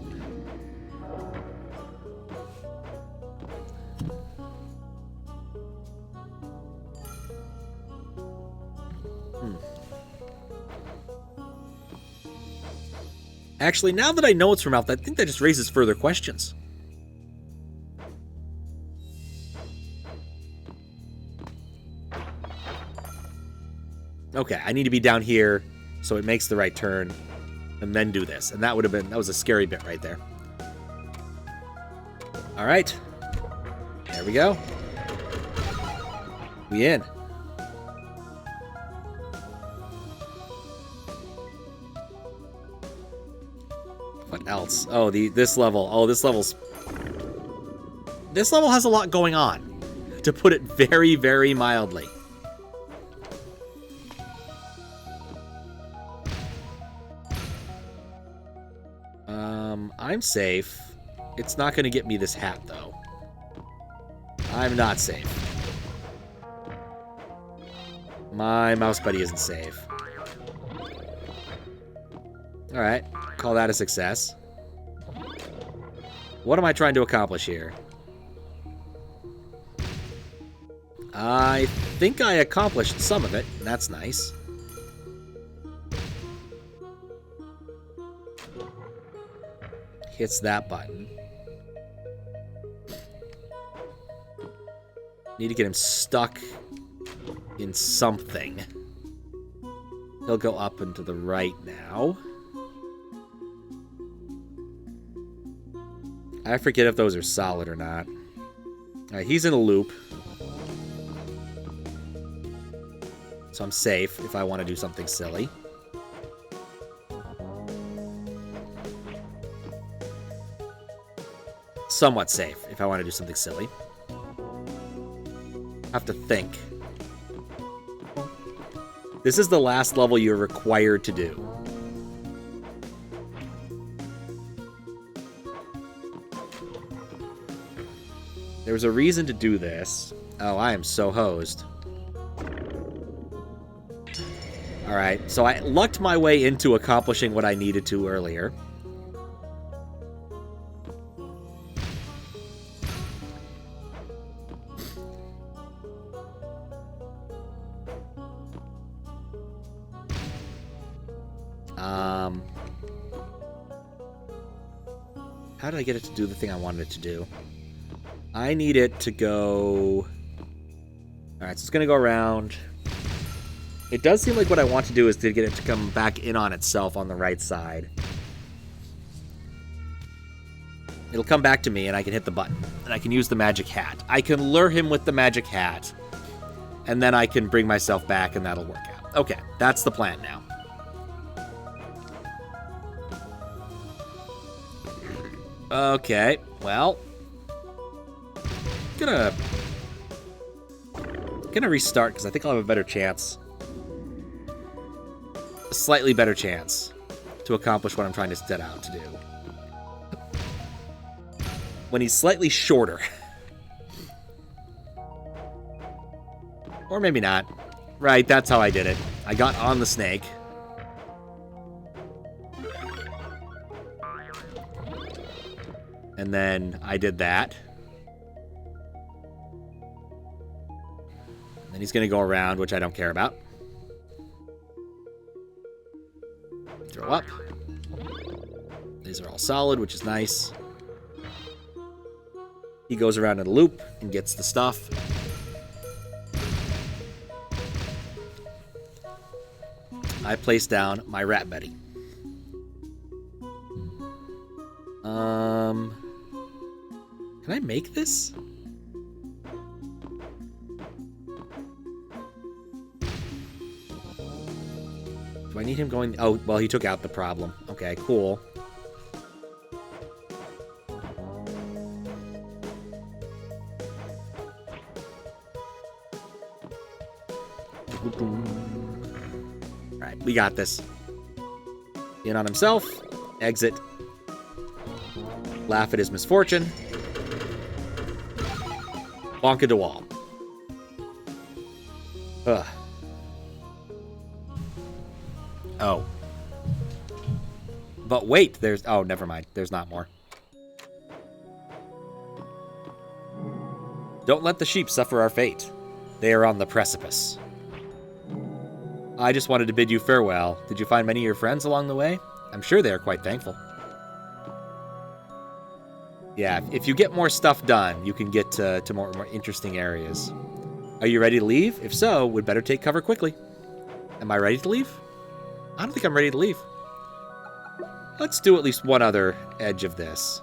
Actually, now that I know it's from Mouth, I think that just raises further questions. Okay, I need to be down here so it makes the right turn and then do this. And that was a scary bit right there. All right. There we go. We in. What else? Oh, this level. Oh, this level has a lot going on, to put it very, very mildly. I'm safe. It's not going to get me this hat, though. I'm not safe. My mouse buddy isn't safe. Alright, call that a success. What am I trying to accomplish here? I think I accomplished some of it. That's nice. Hits that button. Need to get him stuck in something. He'll go up and to the right now. I forget if those are solid or not. Alright, he's in a loop. So I'm safe if I want to do something silly. Somewhat safe if I want to do something silly. Have to think. This is the last level you're required to do. There was a reason to do this. Oh, I am so hosed. Alright, so I lucked my way into accomplishing what I needed to earlier. How did I get it to do the thing I wanted it to do? I need it to go... Alright, so it's going to go around. It does seem like what I want to do is to get it to come back in on itself on the right side. It'll come back to me, and I can hit the button. And I can use the magic hat. I can lure him with the magic hat. And then I can bring myself back, and that'll work out. Okay, that's the plan now. Okay, well... Gonna restart, because I think I'll have a better chance. A slightly better chance to accomplish what I'm trying to set out to do. When he's slightly shorter. Or maybe not. Right, that's how I did it. I got on the snake. And then I did that. Then he's going to go around, which I don't care about. Throw up. These are all solid, which is nice. He goes around in a loop and gets the stuff. I place down my rat Betty. Can I make this? Do I need him going... Oh, well, he took out the problem. Okay, cool. Alright, we got this. In on himself. Exit. Laugh at his misfortune. Bonk into wall. Ugh. Oh. But wait, there's... Oh, never mind. There's not more. Don't let the sheep suffer our fate. They are on the precipice. I just wanted to bid you farewell. Did you find many of your friends along the way? I'm sure they are quite thankful. Yeah, if you get more stuff done, you can get to more interesting areas. Are you ready to leave? If so, we'd better take cover quickly. Am I ready to leave? I don't think I'm ready to leave. Let's do at least one other edge of this.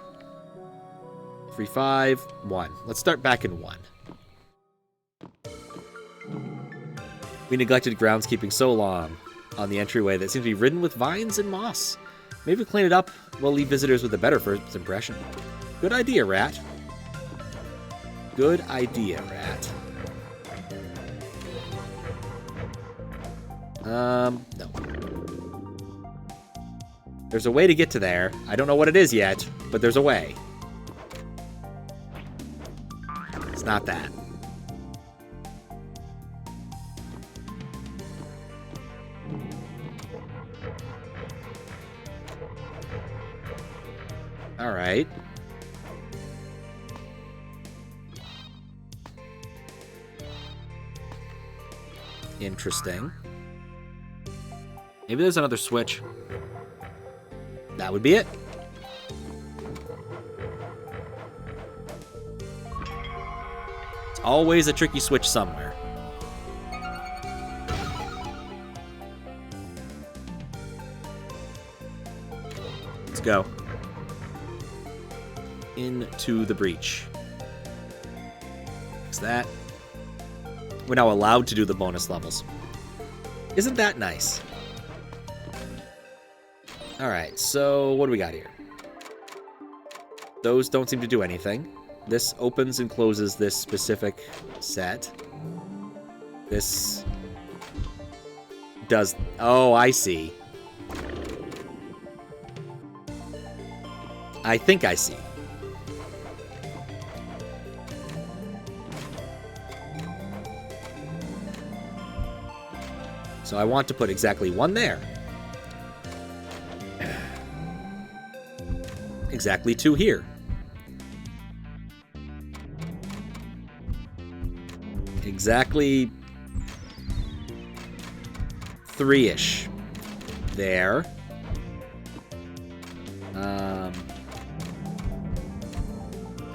3, 5, 1. Let's start back in 1. We neglected groundskeeping so long on the entryway that seems to be ridden with vines and moss. Maybe we clean it up. We'll leave visitors with a better first impression. Good idea, Rat. Good idea, Rat. No. There's a way to get to there. I don't know what it is yet, but there's a way. It's not that. All right. Interesting. Maybe there's another switch. That would be it. It's always a tricky switch somewhere. Let's go. Into the breach. Fix that. We're now allowed to do the bonus levels. Isn't that nice? Alright, so what do we got here? Those don't seem to do anything. This opens and closes this specific set. This does... Oh, I see. I think I see. So I want to put exactly one there. Exactly 2 here. Exactly 3-ish there.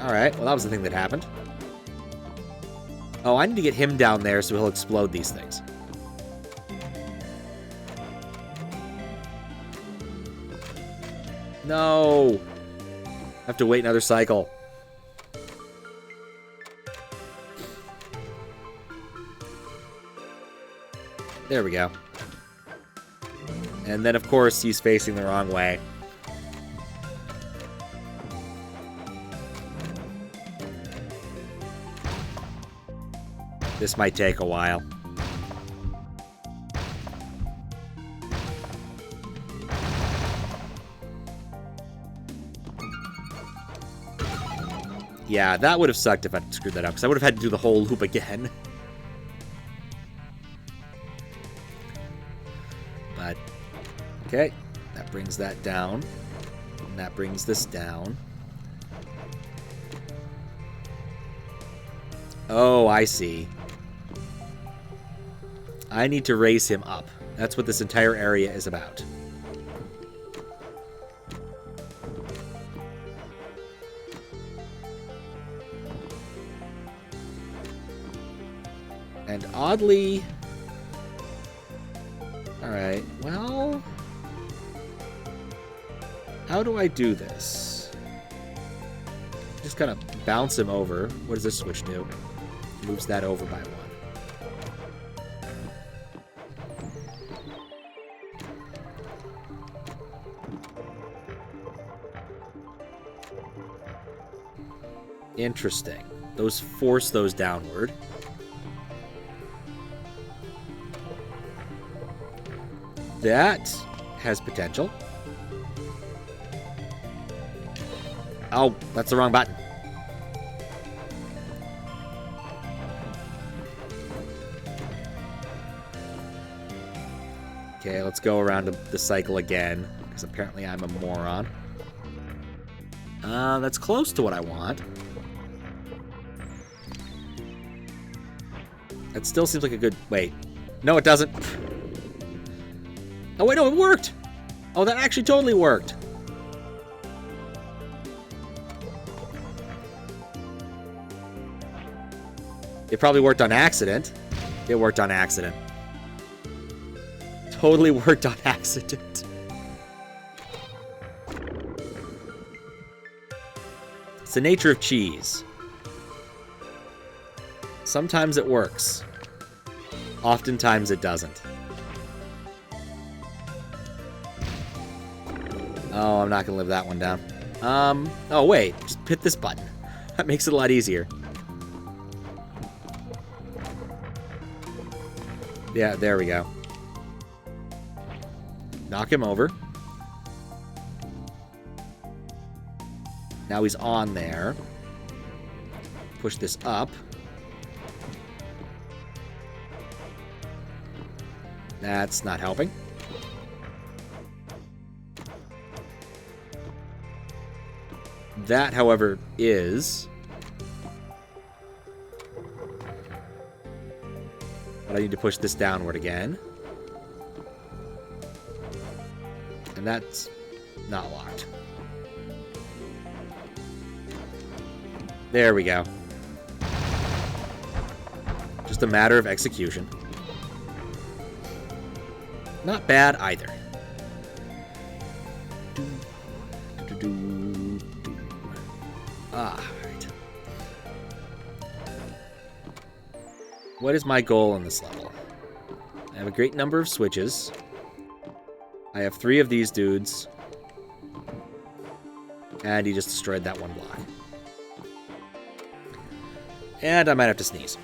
Alright, well that was the thing that happened. Oh, I need to get him down there so he'll explode these things. No! I have to wait another cycle. There we go. And then, of course, he's facing the wrong way. This might take a while. Yeah, that would have sucked if I screwed that up, because I would have had to do the whole loop again. But, okay, that brings that down. And that brings this down. Oh, I see. I need to raise him up. That's what this entire area is about. And oddly... Alright, well... How do I do this? Just kind of bounce him over. What does this switch do? Moves that over by 1. Interesting. Those force those downward. That has potential. Oh, that's the wrong button. Okay, let's go around the cycle again, because apparently I'm a moron. That's close to what I want. That still seems like a good... Wait. No, it doesn't. Oh, wait, no, it worked! Oh, that actually totally worked. It probably worked on accident. It worked on accident. Totally worked on accident. It's the nature of cheese. Sometimes it works. Oftentimes it doesn't. Oh, I'm not gonna live that one down. Oh wait, just hit this button. That makes it a lot easier. Yeah, there we go. Knock him over. Now he's on there. Push this up. That's not helping. That, however, is... But I need to push this downward again. And that's not locked. There we go. Just a matter of execution. Not bad either. Ah, right. What is my goal in this level? I have a great number of switches. I have 3 of these dudes. And he just destroyed that one block. And I might have to sneeze.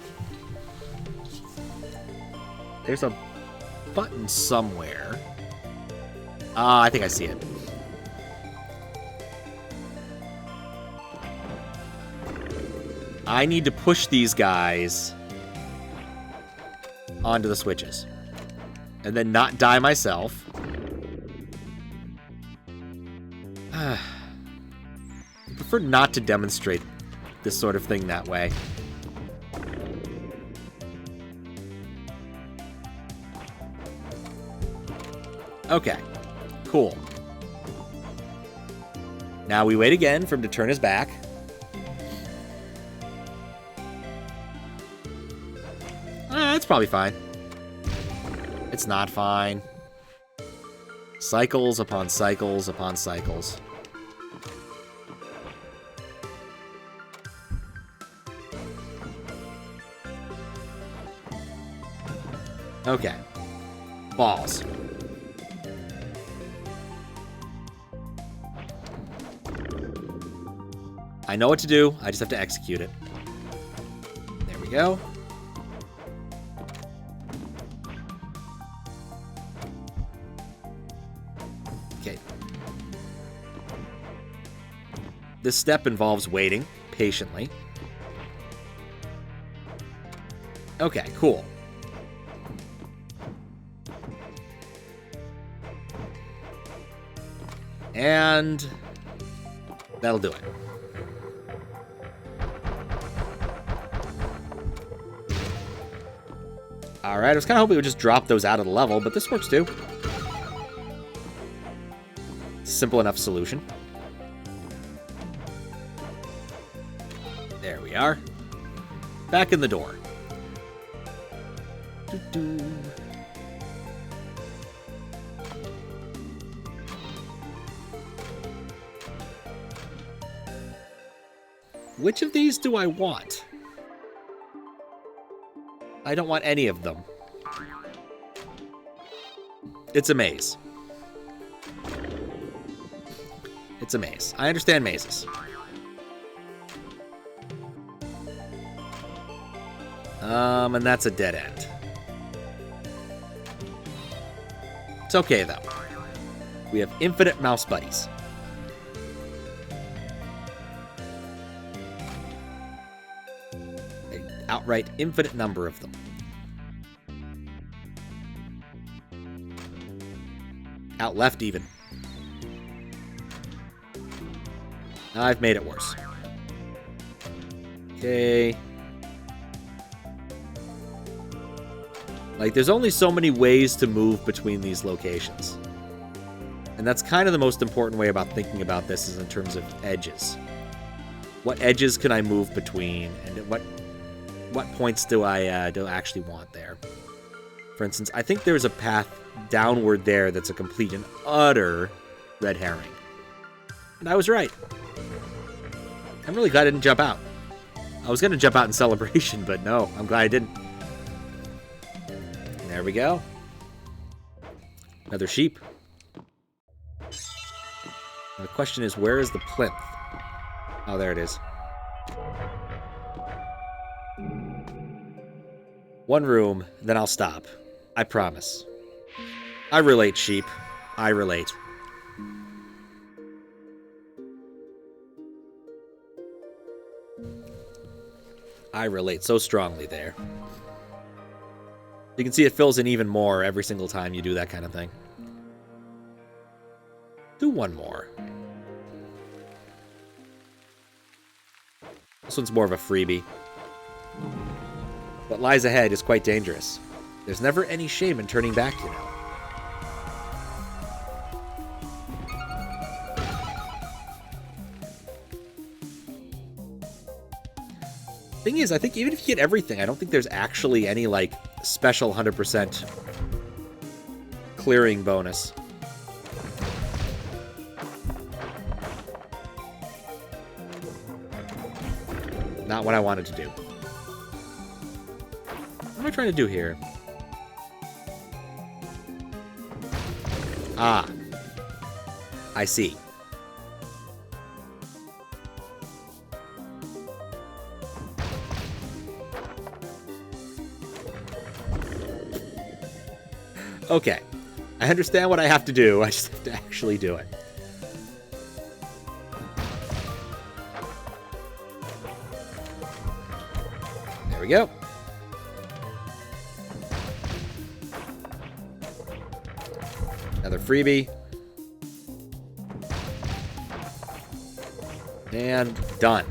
There's a button somewhere. Ah, I think I see it. I need to push these guys onto the switches. And then not die myself. I prefer not to demonstrate this sort of thing that way. Okay, cool. Now we wait again for him to turn his back. That's probably fine. It's not fine. Cycles upon cycles upon cycles. Okay. Balls. I know what to do. I just have to execute it. There we go. Okay. This step involves waiting patiently. Okay, cool. And that'll do it. Alright, I was kind of hoping we would just drop those out of the level, but this works too. Simple enough solution. There we are. Back in the door. Doo-doo. Which of these do I want? I don't want any of them. It's a maze. It's a maze. I understand mazes. And that's a dead end. It's okay, though. We have infinite mouse buddies. Outright infinite number of them. Out left, even. I've made it worse. Okay. Like, there's only so many ways to move between these locations. And that's kind of the most important way about thinking about this is in terms of edges. What edges can I move between, and what points do I actually want there? For instance, I think there's a path downward there that's a complete and utter red herring. And I was right. I'm really glad I didn't jump out. I was going to jump out in celebration, but no, I'm glad I didn't. There we go. Another sheep. And the question is, where is the plinth? Oh, there it is. One room, then I'll stop. I promise. I relate, sheep. I relate. I relate so strongly there. You can see it fills in even more every single time you do that kind of thing. Do one more. This one's more of a freebie. What lies ahead is quite dangerous. There's never any shame in turning back, you know. Thing is, I think even if you get everything, I don't think there's actually any, like, special 100% clearing bonus. Not what I wanted to do. What am I trying to do here? Ah. I see. Okay. I understand what I have to do. I just have to actually do it. There we go. Another freebie. And done.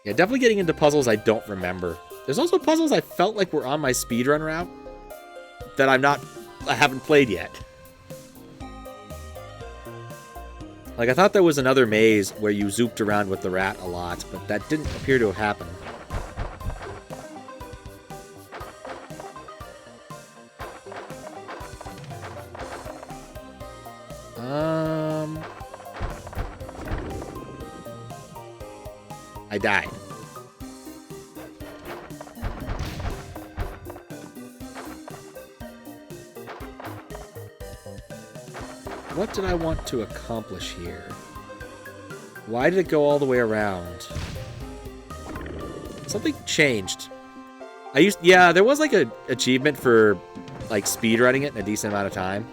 Yeah, definitely getting into puzzles I don't remember. There's also puzzles I felt like were on my speedrun route that I haven't played yet. Like, I thought there was another maze where you zooped around with the rat a lot, but that didn't appear to have happened. I died. What did I want to accomplish here? Why did it go all the way around? Something changed. Yeah, there was like a achievement for like speedrunning it in a decent amount of time.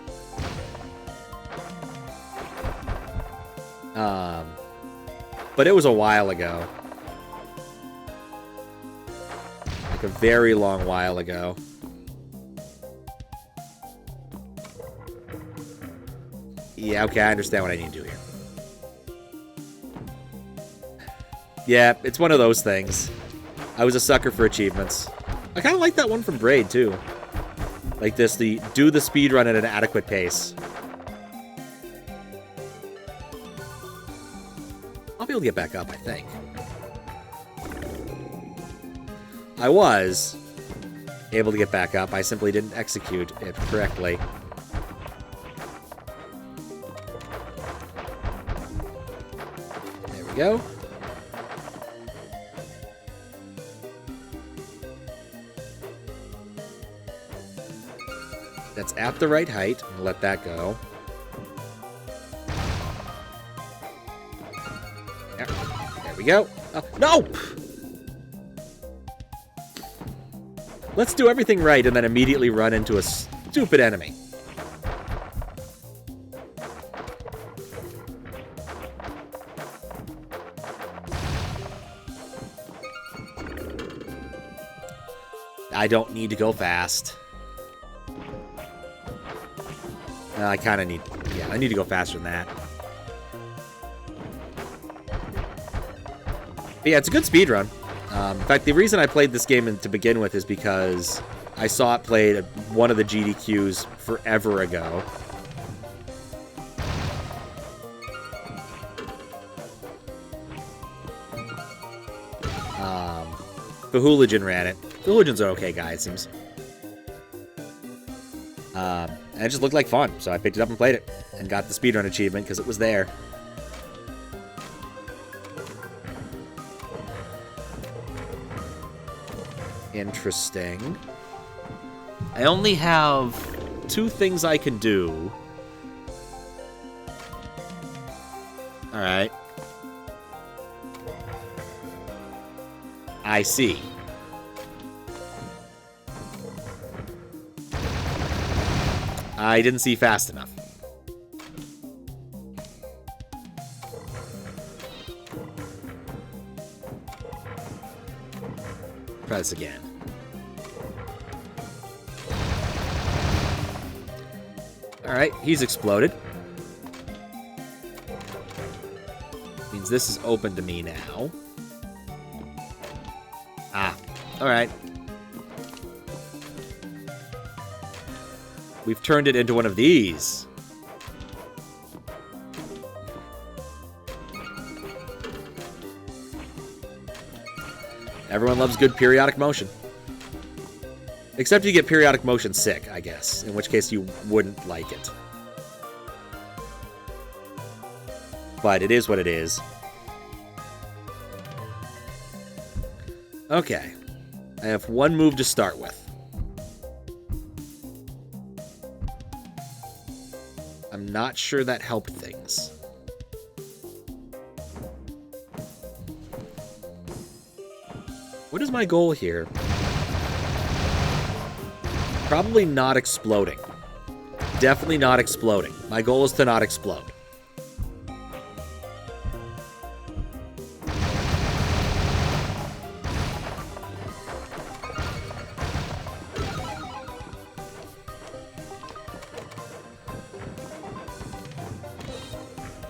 But it was a while ago. Like a very long while ago. Yeah, okay, I understand what I need to do here. Yeah, it's one of those things. I was a sucker for achievements. I kind of like that one from Braid, too. Like this, do the speedrun at an adequate pace. I'll be able to get back up, I think. I was able to get back up. I simply didn't execute it correctly. There we go. That's at the right height. I'm gonna let that go. There we go. No! Let's do everything right and then immediately run into a stupid enemy. I don't need to go fast. I kind of need... Yeah, I need to go faster than that. But yeah, it's a good speedrun. In fact, the reason I played this game to begin with is because I saw it played at one of the GDQs forever ago. The Hooligan ran it. The Hooligans are okay, guy, it seems. And it just looked like fun, so I picked it up and played it. And got the speedrun achievement, because it was there. Interesting. I only have 2 things I can do. Alright. I see. I didn't see fast enough. Try this again. Alright, he's exploded. Means this is open to me now. Ah, alright. We've turned it into one of these. Everyone loves good periodic motion. Except you get periodic motion sick, I guess. In which case you wouldn't like it. But it is what it is. Okay. I have 1 move to start with. I'm not sure that helped things. What is my goal here? Probably not exploding. Definitely not exploding. My goal is to not explode.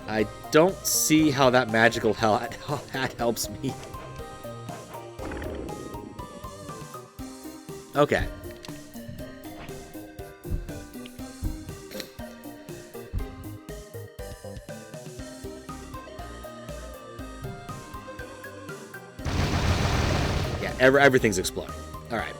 I don't see how that magical hat helps me. Okay. Yeah, everything's exploding. All right.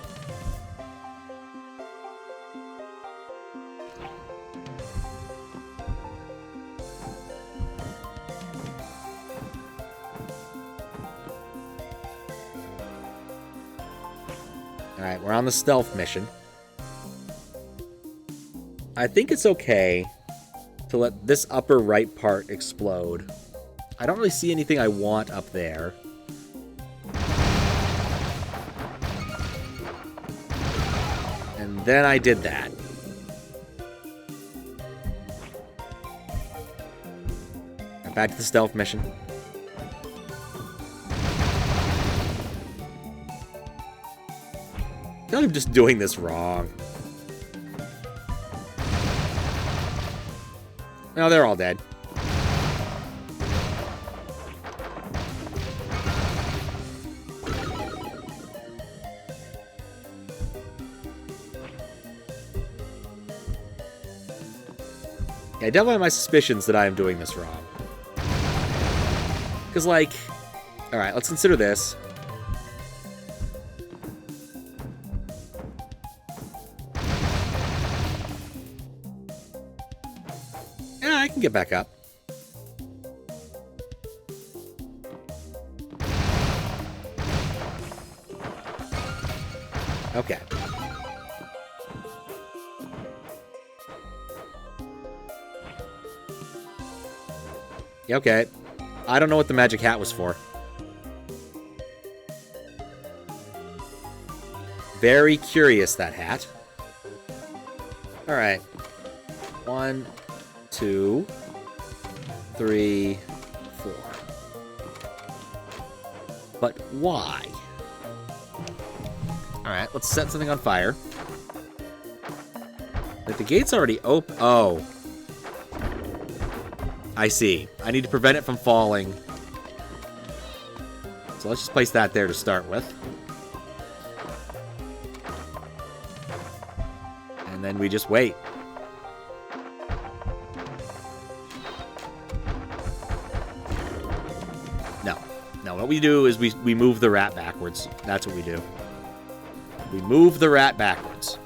Alright, we're on the stealth mission. I think it's okay to let this upper right part explode. I don't really see anything I want up there. And then I did that. Now back to the stealth mission. I feel like I'm just doing this wrong. No, they're all dead. Yeah, I definitely have my suspicions that I am doing this wrong. Because, like... Alright, let's consider this. Yeah, I can get back up. Okay. Yeah, okay. I don't know what the magic hat was for. Very curious, that hat. Alright. 1, 2, 3, 4. But why? Alright, let's set something on fire. Like, the gate's already open. Oh. I see. I need to prevent it from falling. So let's just place that there to start with. And then we just wait. No. No, what we do is we move the rat backwards. That's what we do. We move the rat backwards.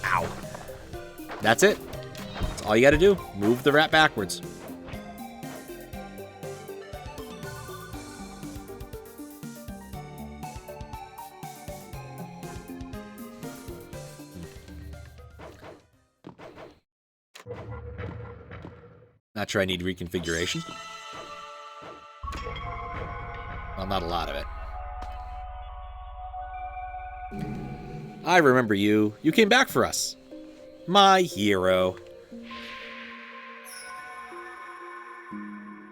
Ow. That's it. That's all you gotta do. Move the rat backwards. Not sure I need reconfiguration. Well, not a lot of it. I remember you. You came back for us. My hero.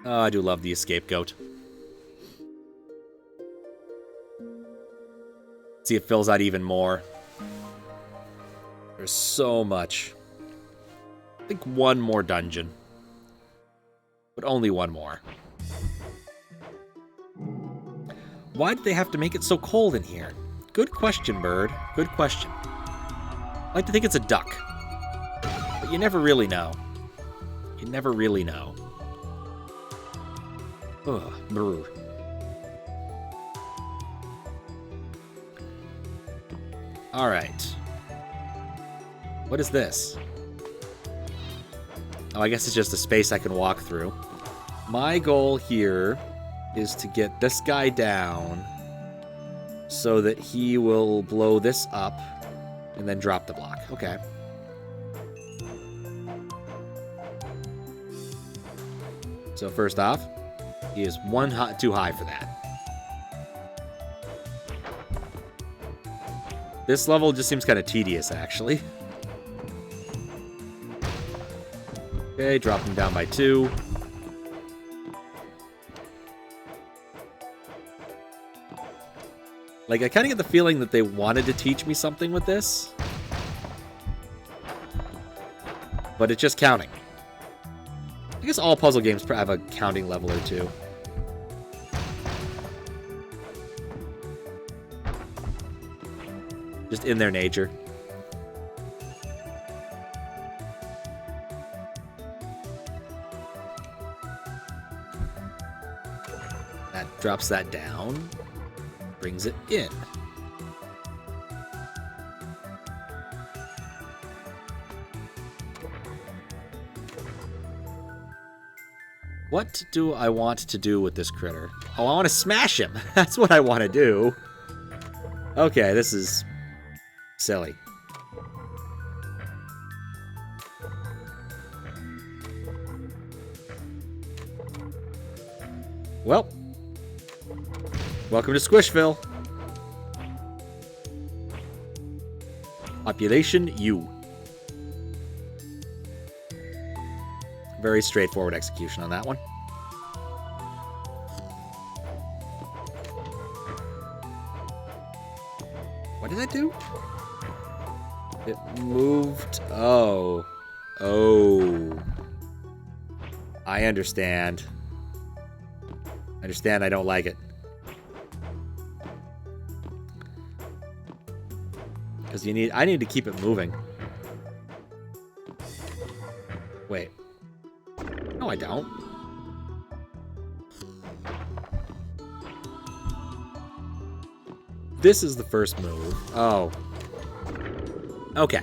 Oh, I do love the scapegoat. See, it fills out even more. There's so much. I think one more dungeon. But only one more. Why did they have to make it so cold in here? Good question, bird. Good question. I like to think it's a duck. But you never really know. You never really know. Ugh, brr. Alright. What is this? Oh, I guess it's just a space I can walk through. My goal here is to get this guy down so that he will blow this up and then drop the block. Okay. So first off, he is too high for that. This level just seems kind of tedious, actually. Okay, drop him down by 2. Like, I kind of get the feeling that they wanted to teach me something with this. But it's just counting. I guess all puzzle games have a counting level or two. Just in their nature. That drops that down. Brings it in. What do I want to do with this critter? Oh, I want to smash him. That's what I want to do. Okay, this is silly. Well, welcome to Squishville. Population U. Very straightforward execution on that one. What did I do? It moved. Oh. Oh. I understand. I understand. I don't like it. Because I need to keep it moving. Wait. No, I don't. This is the first move. Oh. Okay.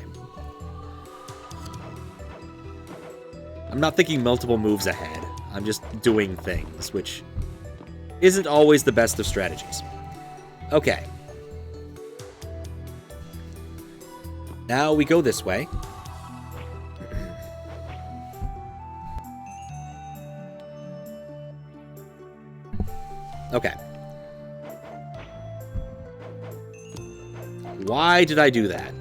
I'm not thinking multiple moves ahead. I'm just doing things, which isn't always the best of strategies. Okay. Now we go this way. Okay. Why did I do that?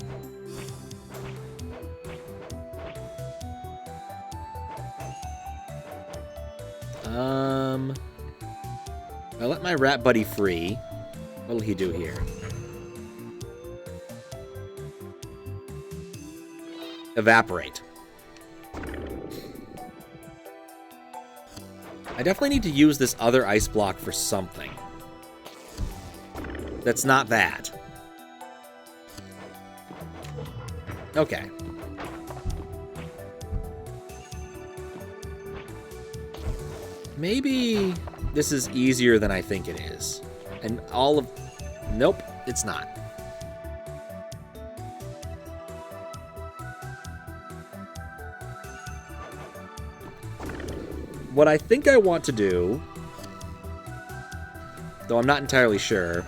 I let my rat buddy free. What'll he do here? Evaporate. I definitely need to use this other ice block for something. That's not that. Okay. Maybe this is easier than I think it is. And all of... Nope, it's not. What I think I want to do, though I'm not entirely sure,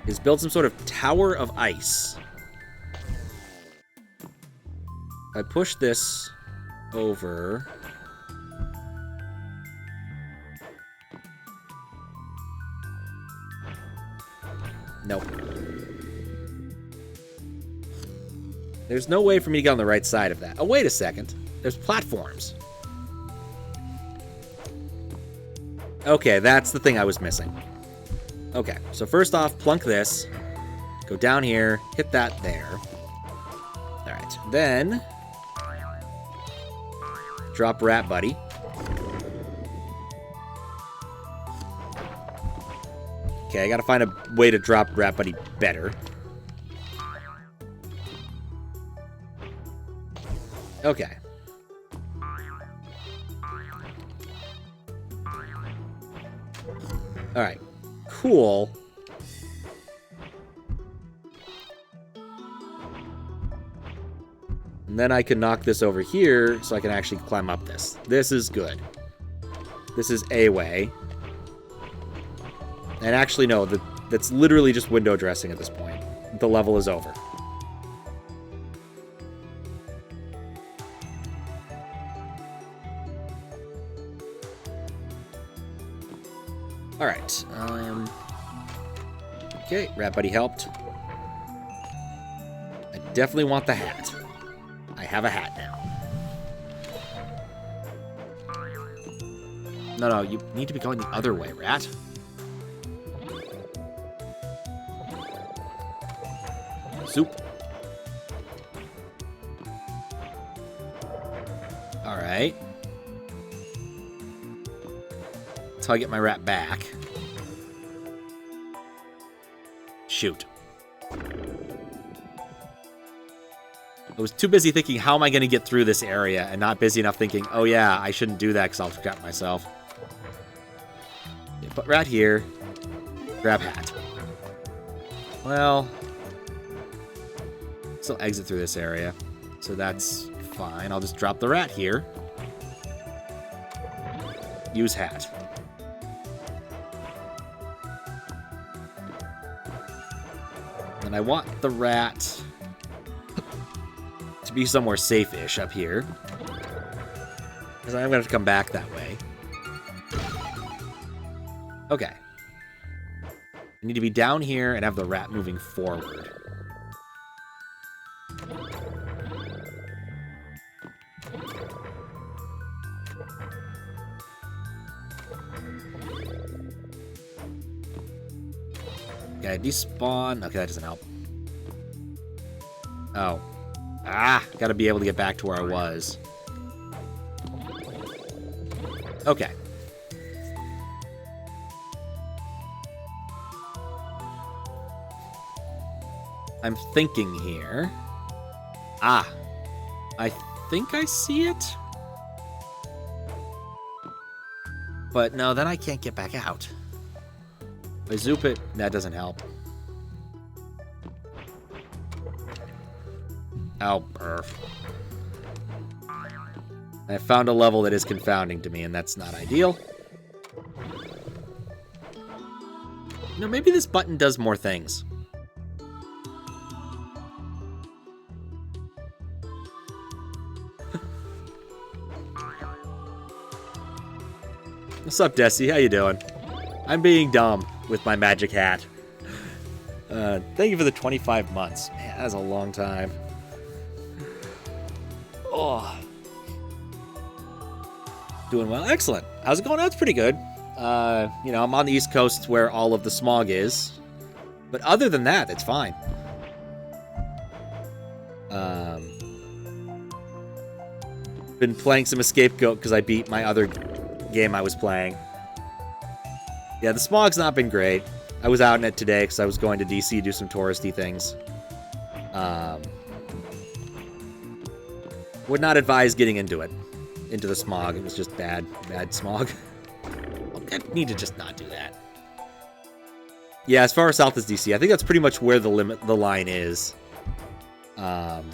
is build some sort of tower of ice. I push this over... Nope. There's no way for me to get on the right side of that. Oh, wait a second. There's platforms. Okay, that's the thing I was missing. Okay, so first off, plunk this. Go down here, hit that there. Alright, then... drop Rat Buddy. Okay, I gotta find a way to drop Rat Buddy better. Okay. Alright. Cool. And then I can knock this over here so I can actually climb up this. This is good. This is a way. And actually, no, that's literally just window dressing at this point. The level is over. Alright. Okay, Rat Buddy helped. I definitely want the hat. I have a hat now. No, you need to be going the other way, Rat. Soup. Alright. That's how I get my rat back. Shoot. I was too busy thinking, how am I going to get through this area, and not busy enough thinking, oh yeah, I shouldn't do that because I'll forget myself. Yeah, put rat here. Grab hat. Well... still exit through this area, so that's fine. I'll just drop the rat here. Use hat. And I want the rat to be somewhere safe-ish up here, because I'm going to have to come back that way. Okay. I need to be down here and have the rat moving forward. Okay, despawn. Okay, that doesn't help. Oh. Ah! Gotta be able to get back to where I was. Okay. I'm thinking here. Ah. I think I see it. But no, then I can't get back out. If I zoop it, that doesn't help. Oh, perf. I found a level that is confounding to me, and that's not ideal. No, maybe this button does more things. What's up, Desi? How you doing? I'm being dumb with my magic hat. Thank you for the 25 months. Man, that's a long time. Oh. Doing well. Excellent. How's it going? That's pretty good. You know, I'm on the East Coast where all of the smog is. But other than that, it's fine. Been playing some Escapegoat because I beat my other game I was playing. Yeah, the smog's not been great. I was out in it today because I was going to DC to do some touristy things. Would not advise getting into it. Into the smog. It was just bad smog. I need to just not do that. Yeah, as far south as DC, I think that's pretty much where the line is. For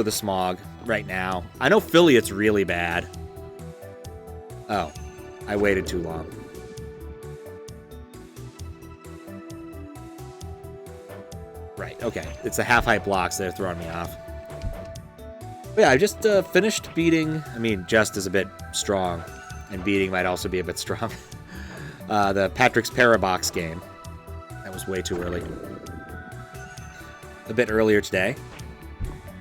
the smog right now. I know Philly, it's really bad. Oh, I waited too long. Right, okay. It's the half-height blocks that are throwing me off. But yeah, I just finished beating... I mean, just is a bit strong. And beating might also be a bit strong. The Patrick's Parabox game. That was way too early. A bit earlier today.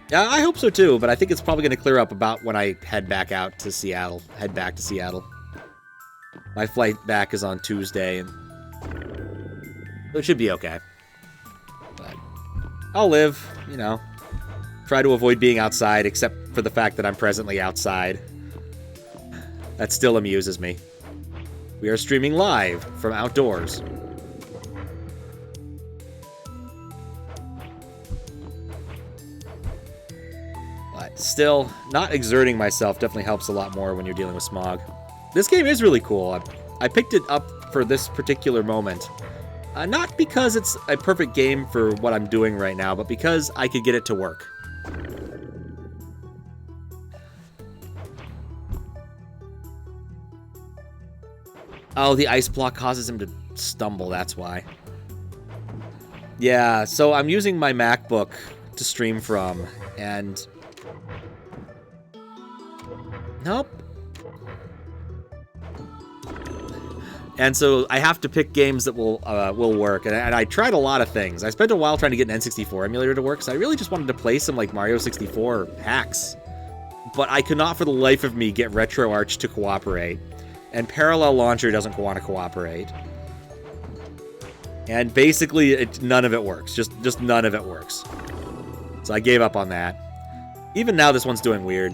Yeah, I hope so too, but I think it's probably going to clear up about when I head back out to Seattle. Head back to Seattle. My flight back is on Tuesday, and so it should be okay. But I'll live, you know. Try to avoid being outside, except for the fact that I'm presently outside. That still amuses me. We are streaming live from outdoors. But still, not exerting myself definitely helps a lot more when you're dealing with smog. This game is really cool. I picked it up for this particular moment. Not because it's a perfect game for what I'm doing right now, but because I could get it to work. Oh, the ice block causes him to stumble, that's why. Yeah, so I'm using my MacBook to stream from, and... Nope. And so I have to pick games that will work, and I tried a lot of things. I spent a while trying to get an N64 emulator to work, so I really just wanted to play some, like, Mario 64 hacks. But I could not for the life of me get RetroArch to cooperate. And Parallel Launcher doesn't want to cooperate. And basically, none of it works. Just none of it works. So I gave up on that. Even now, this one's doing weird.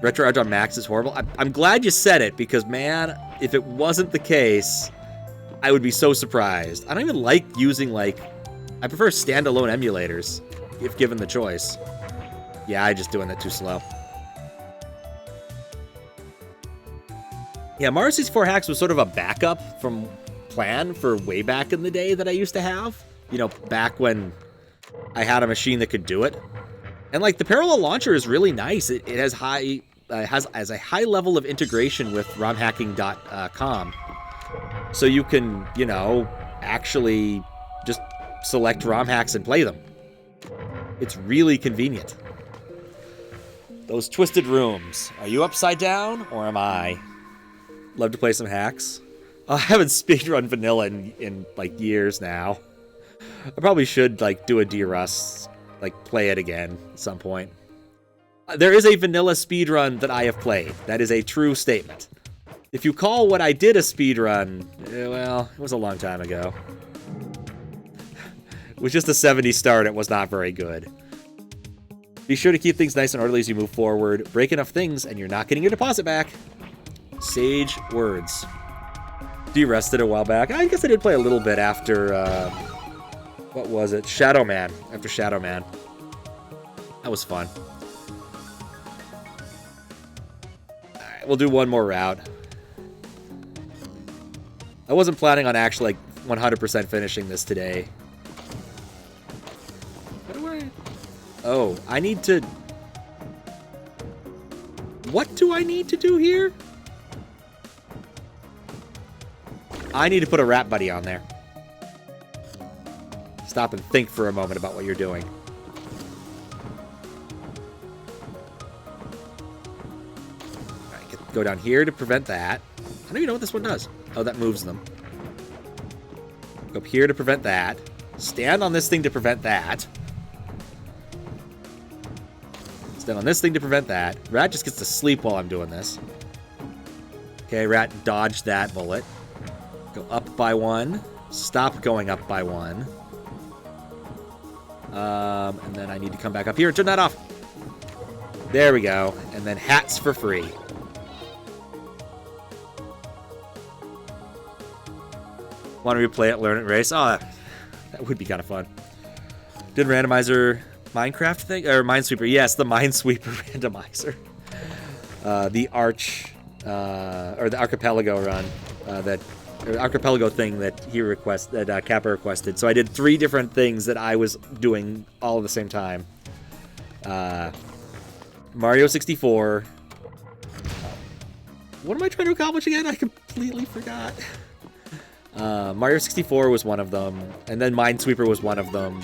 RetroArch on Max is horrible. I'm glad you said it, because, man, if it wasn't the case, I would be so surprised. I don't even like using, like... I prefer standalone emulators, if given the choice. Yeah, I'm just doing that too slow. Yeah, Mario 64 Hacks was sort of a backup from plan for way back in the day that I used to have. You know, back when I had a machine that could do it. And, like, the Parallel Launcher is really nice. It has has a high level of integration with romhacking.com. So you can, you know, actually just select ROM hacks and play them. It's really convenient. Those twisted rooms. Are you upside down, or am I? Love to play some hacks. I haven't speedrun vanilla in like years now. I probably should like do a D-Rust, like play it again at some point. There is a vanilla speedrun that I have played. That is a true statement. If you call what I did a speedrun, well, it was a long time ago. It was just a 70 start. It was not very good. Be sure to keep things nice and orderly as you move forward. Break enough things and you're not getting your deposit back. Sage words. De-rested a while back. I guess I did play a little bit after, what was it? Shadow Man. After Shadow Man. That was fun. Alright, we'll do one more route. I wasn't planning on actually, like, 100% finishing this today. What do I... Oh, I need to... What do I need to do here? I need to put a Rat Buddy on there. Stop and think for a moment about what you're doing. Alright, go down here to prevent that. I don't even know what this one does. Oh, that moves them. Go up here to prevent that. Stand on this thing to prevent that. Stand on this thing to prevent that. Rat just gets to sleep while I'm doing this. Okay, Rat dodged that bullet. Go up by 1. Stop going up by 1. And then I need to come back up here and turn that off. There we go. And then hats for free. Want to replay it, learn it, race? Oh, that would be kind of fun. Did randomizer Minecraft thing? Or Minesweeper. Yes, the Minesweeper randomizer. The Arch, or the Archipelago run, Archipelago thing that Kappa requested. So I did 3 different things that I was doing all at the same time. Mario 64. What am I trying to accomplish again? I completely forgot. Mario 64 was one of them, and then Minesweeper was one of them,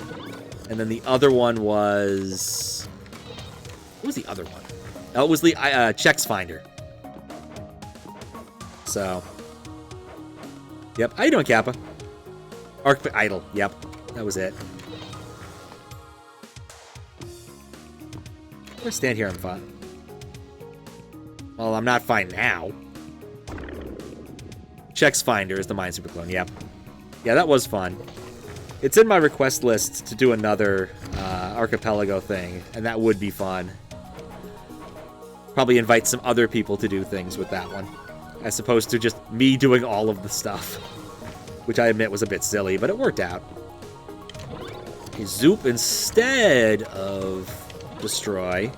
and then the other one was... What was the other one? Oh, it was the Checks Finder. So... Yep. How you doing, Kappa? Arc Idle. Yep. That was it. I'm gonna stand here and fine. Well, I'm not fine now. Checks Finder is the Minesweeper clone. Yep. Yeah, that was fun. It's in my request list to do another Archipelago thing, and that would be fun. Probably invite some other people to do things with that one, as opposed to just me doing all of the stuff, which I admit was a bit silly, but it worked out. Okay, Zoop instead of Destroy.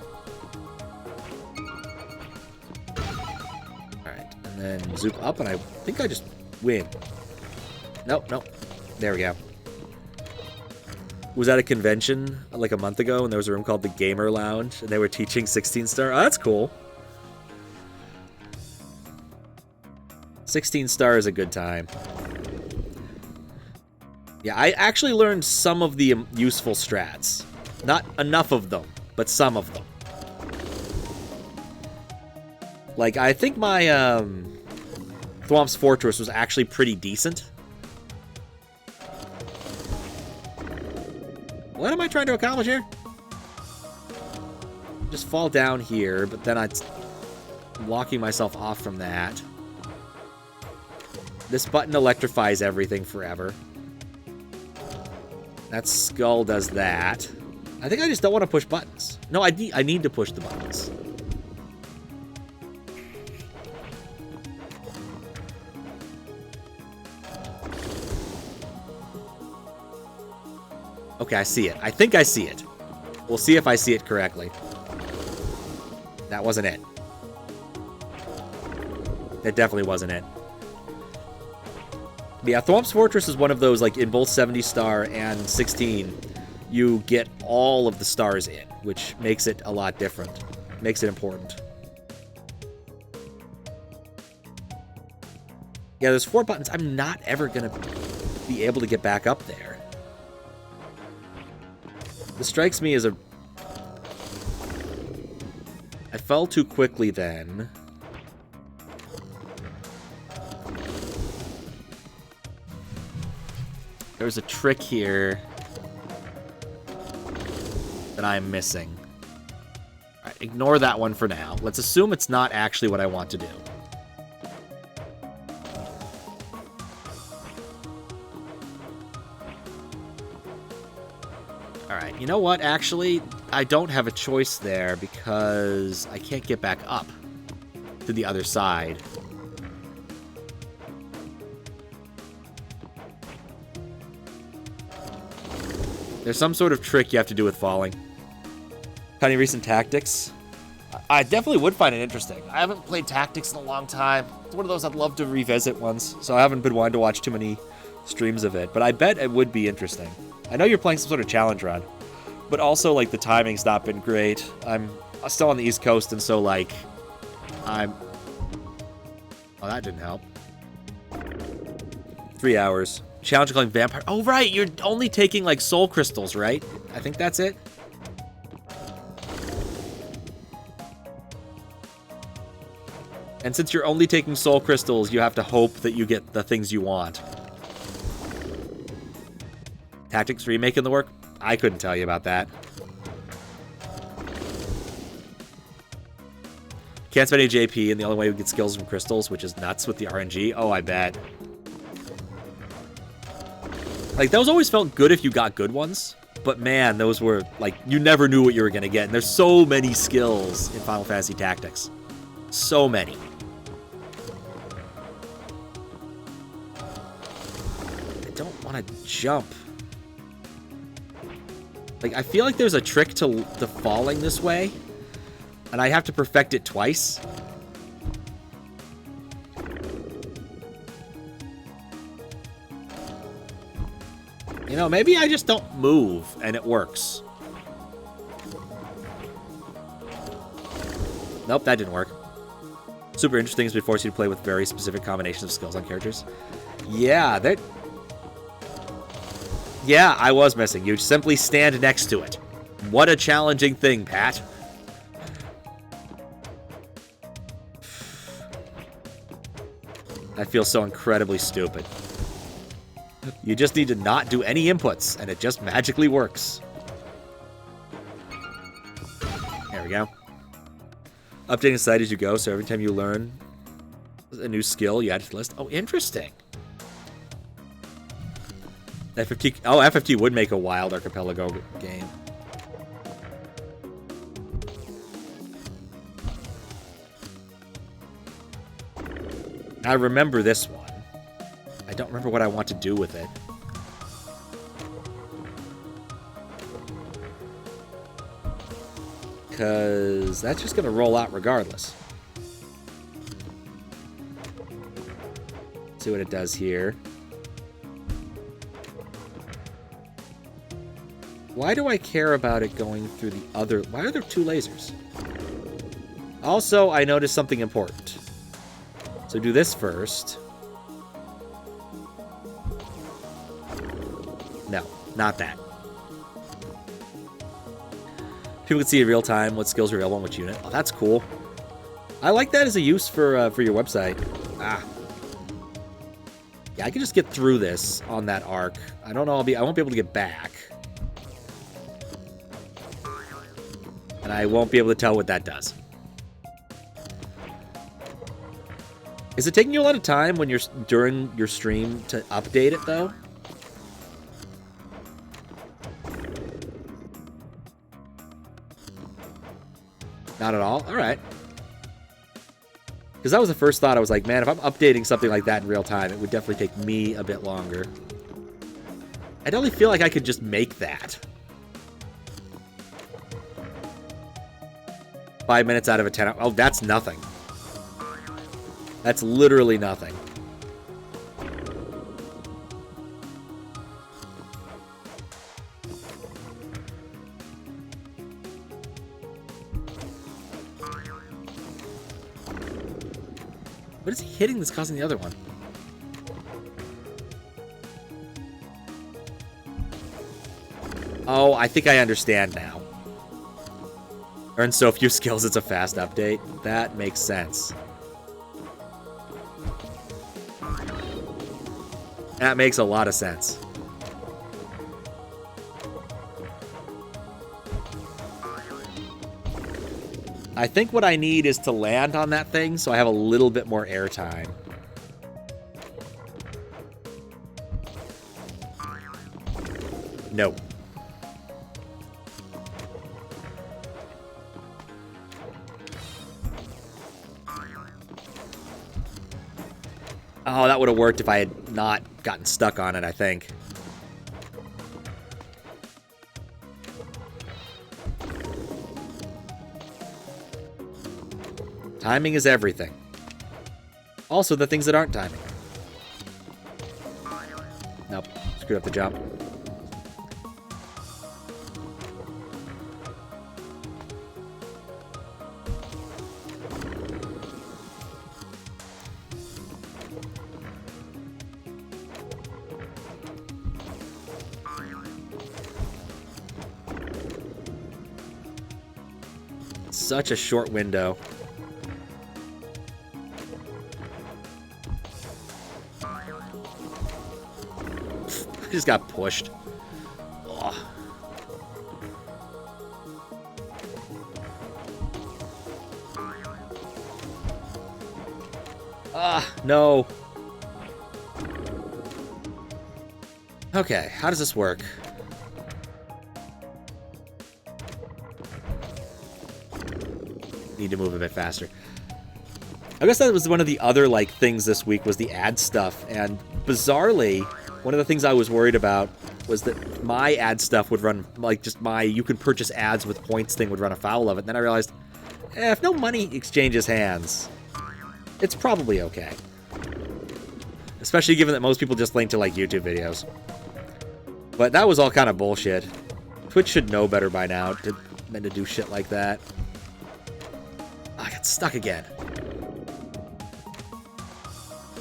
Alright, and then Zoop up, and I think I just win. Nope, nope. There we go. Was at a convention like a month ago, and there was a room called the Gamer Lounge, and they were teaching 16-star. Oh, that's cool. 16-star is a good time. Yeah, I actually learned some of the useful strats. Not enough of them, but some of them. Like, I think my Thwomp's Fortress was actually pretty decent. What am I trying to accomplish here? Just fall down here, but then I'm locking myself off from that. This button electrifies everything forever. That skull does that. I think I just don't want to push buttons. No, I need to push the buttons. Okay, I see it. I think I see it. We'll see if I see it correctly. That wasn't it. It definitely wasn't it. But yeah, Thwomp's Fortress is one of those, like, in both 70-star and 16, you get all of the stars in, which makes it a lot different. Makes it important. Yeah, there's 4 buttons. I'm not ever going to be able to get back up there. This strikes me as a... I fell too quickly then. There's a trick here that I'm missing. Alright, ignore that one for now. Let's assume it's not actually what I want to do. Alright, you know what? Actually, I don't have a choice there because I can't get back up to the other side. There's some sort of trick you have to do with falling. Any recent tactics? I definitely would find it interesting. I haven't played tactics in a long time. It's one of those I'd love to revisit once, so I haven't been wanting to watch too many streams of it, but I bet it would be interesting. I know you're playing some sort of challenge run, but also, like, the timing's not been great. I'm still on the East Coast, and so, like, Oh, that didn't help. 3 hours. Challenge calling vampire. Oh, right. You're only taking, like, soul crystals, right? I think that's it. And since you're only taking soul crystals, you have to hope that you get the things you want. Tactics remake in the work? I couldn't tell you about that. Can't spend any JP, and the only way we get skills from crystals, which is nuts with the RNG. Oh, I bet. Like, those always felt good if you got good ones. But man, those were, like, you never knew what you were going to get. And there's so many skills in Final Fantasy Tactics. So many. I don't want to jump. Like, I feel like there's a trick to falling this way. And I have to perfect it twice. You know, maybe I just don't move and it works. Nope, that didn't work. Super interesting is we force you to play with very specific combinations of skills on characters. Yeah, that... Yeah, I was missing. You simply stand next to it. What a challenging thing, Pat. I feel so incredibly stupid. You just need to not do any inputs, and it just magically works. There we go. Updating the site as you go, so every time you learn a new skill, you add it to the list. Oh, interesting. FFT, oh, FFT would make a wild archipelago game. I remember this one. I don't remember what I want to do with it. Because that's just going to roll out regardless. See what it does here. Why do I care about it going through the other... Why are there two lasers? Also, I noticed something important. So do this first. No, not that. People can see in real time what skills are available on which unit. Oh, that's cool. I like that as a use for your website. Ah. Yeah, I can just get through this on that arc. I don't know. I won't be able to get back. And I won't be able to tell what that does. Is it taking you a lot of time when you're during your stream to update it though? Not at all? Alright. Because that was the first thought. I was like, man, if I'm updating something like that in real time, it would definitely take me a bit longer. I definitely feel like I could just make that. 5 minutes out of a 10 hour. Oh, that's nothing. That's literally nothing. What is he hitting that's causing the other one? Oh, I think I understand now. Earn so few skills, it's a fast update. That makes sense. That makes a lot of sense. I think what I need is to land on that thing so I have a little bit more airtime. No. Oh, that would have worked if I had not gotten stuck on it, I think. Timing is everything. Also, the things that aren't timing. Nope. Screwed up the jump. Such a short window. I just got pushed. Ah, no. Okay, how does this work? Need to move a bit faster. I guess that was one of the other, like, things this week was the ad stuff, and bizarrely, one of the things I was worried about was that my ad stuff would run, like, just my you can purchase ads with points thing would run afoul of it, and then I realized, if no money exchanges hands, it's probably okay. Especially given that most people just link to, like, YouTube videos. But that was all kind of bullshit. Twitch should know better by now than to do shit like that. I got stuck again.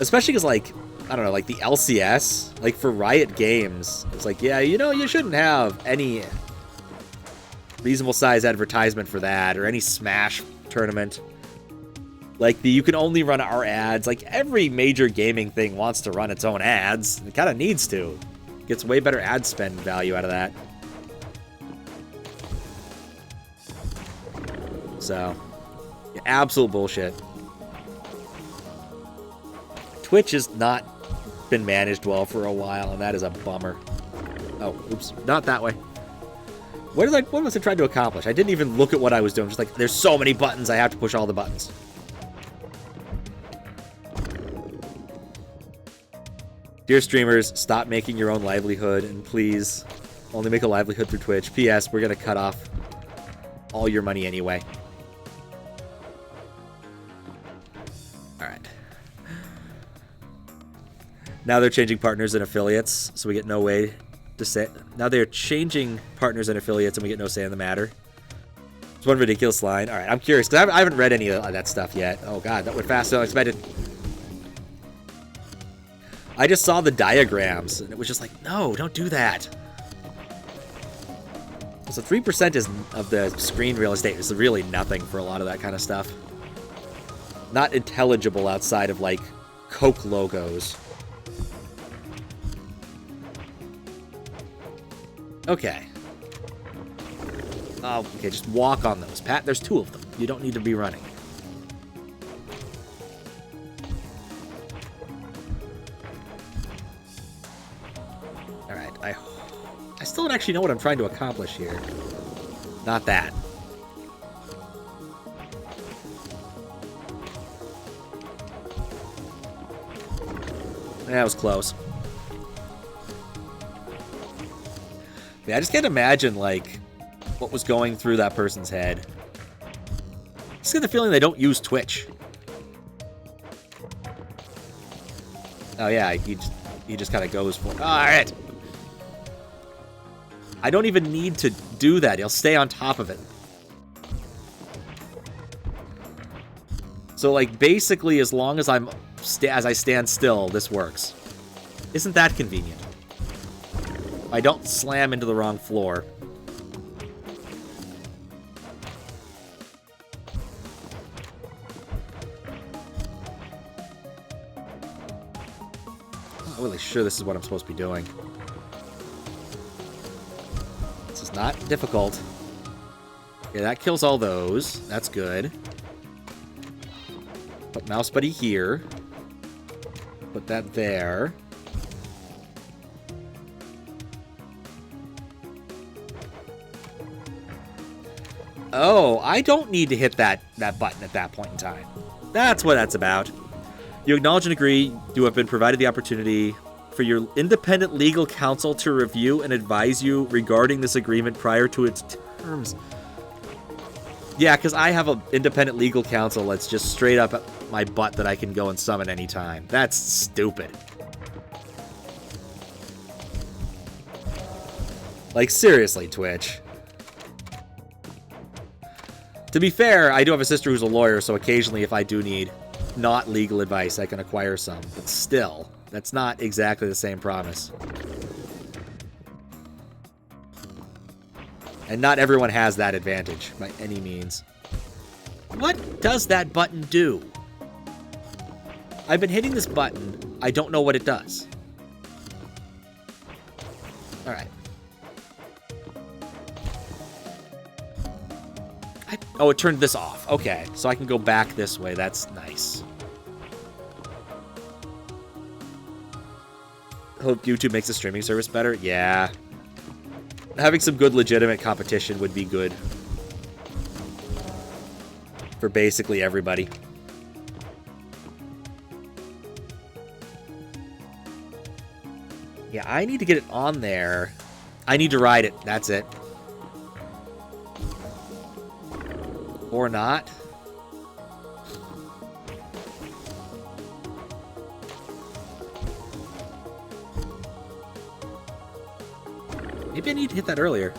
Especially because, like, I don't know, like the LCS, like for Riot Games, it's like, yeah, you know, you shouldn't have any reasonable size advertisement for that, or any Smash tournament. Like, you can only run our ads. Like, every major gaming thing wants to run its own ads. It kind of needs to. Gets way better ad spend value out of that. So, yeah, absolute bullshit. Twitch has not been managed well for a while, and that is a bummer. Oh, oops, not that way. What was I trying to accomplish? I didn't even look at what I was doing. Just like, there's so many buttons, I have to push all the buttons. Dear streamers, stop making your own livelihood, and please only make a livelihood through Twitch. P.S. We're going to cut off all your money anyway. Alright. Now they're changing partners and affiliates, so we get no way to say... Now they're changing partners and affiliates, and we get no say in the matter. It's one ridiculous line. Alright, I'm curious, because I haven't read any of that stuff yet. Oh god, that went faster than I expected. I just saw the diagrams, and it was just like, no, don't do that. So 3% of the screen real estate is really nothing for a lot of that kind of stuff. Not intelligible outside of, like, Coke logos. Okay. Oh, okay, just walk on those. Pat, there's 2 of them. You don't need to be running. I still don't actually know what I'm trying to accomplish here. Not that. That was close. Yeah, I just can't imagine, like, what was going through that person's head. I just get the feeling they don't use Twitch. Oh yeah, he just kind of goes for it. Alright! I don't even need to do that. He'll stay on top of it. So, like, basically, as long as as I stand still, this works. Isn't that convenient? I don't slam into the wrong floor. I'm not really sure this is what I'm supposed to be doing. Not difficult. Yeah, that kills all those. That's good. Put Mouse Buddy here. Put that there. Oh, I don't need to hit that button at that point in time. That's what that's about. You acknowledge and agree you have been provided the opportunity for your independent legal counsel to review and advise you regarding this agreement prior to its terms. Yeah, because I have an independent legal counsel that's just straight up at my butt that I can go and summon anytime. That's stupid. Like, seriously, Twitch. To be fair, I do have a sister who's a lawyer, so occasionally if I do need not legal advice, I can acquire some. But still... That's not exactly the same promise. And not everyone has that advantage, by any means. What does that button do? I've been hitting this button. I don't know what it does. Alright. Oh, it turned this off. Okay, so I can go back this way. That's nice. Hope YouTube makes the streaming service better. Yeah. Having some good legitimate competition would be good. For basically everybody. Yeah, I need to get it on there. I need to ride it. That's it. Or not. Maybe I need to hit that earlier.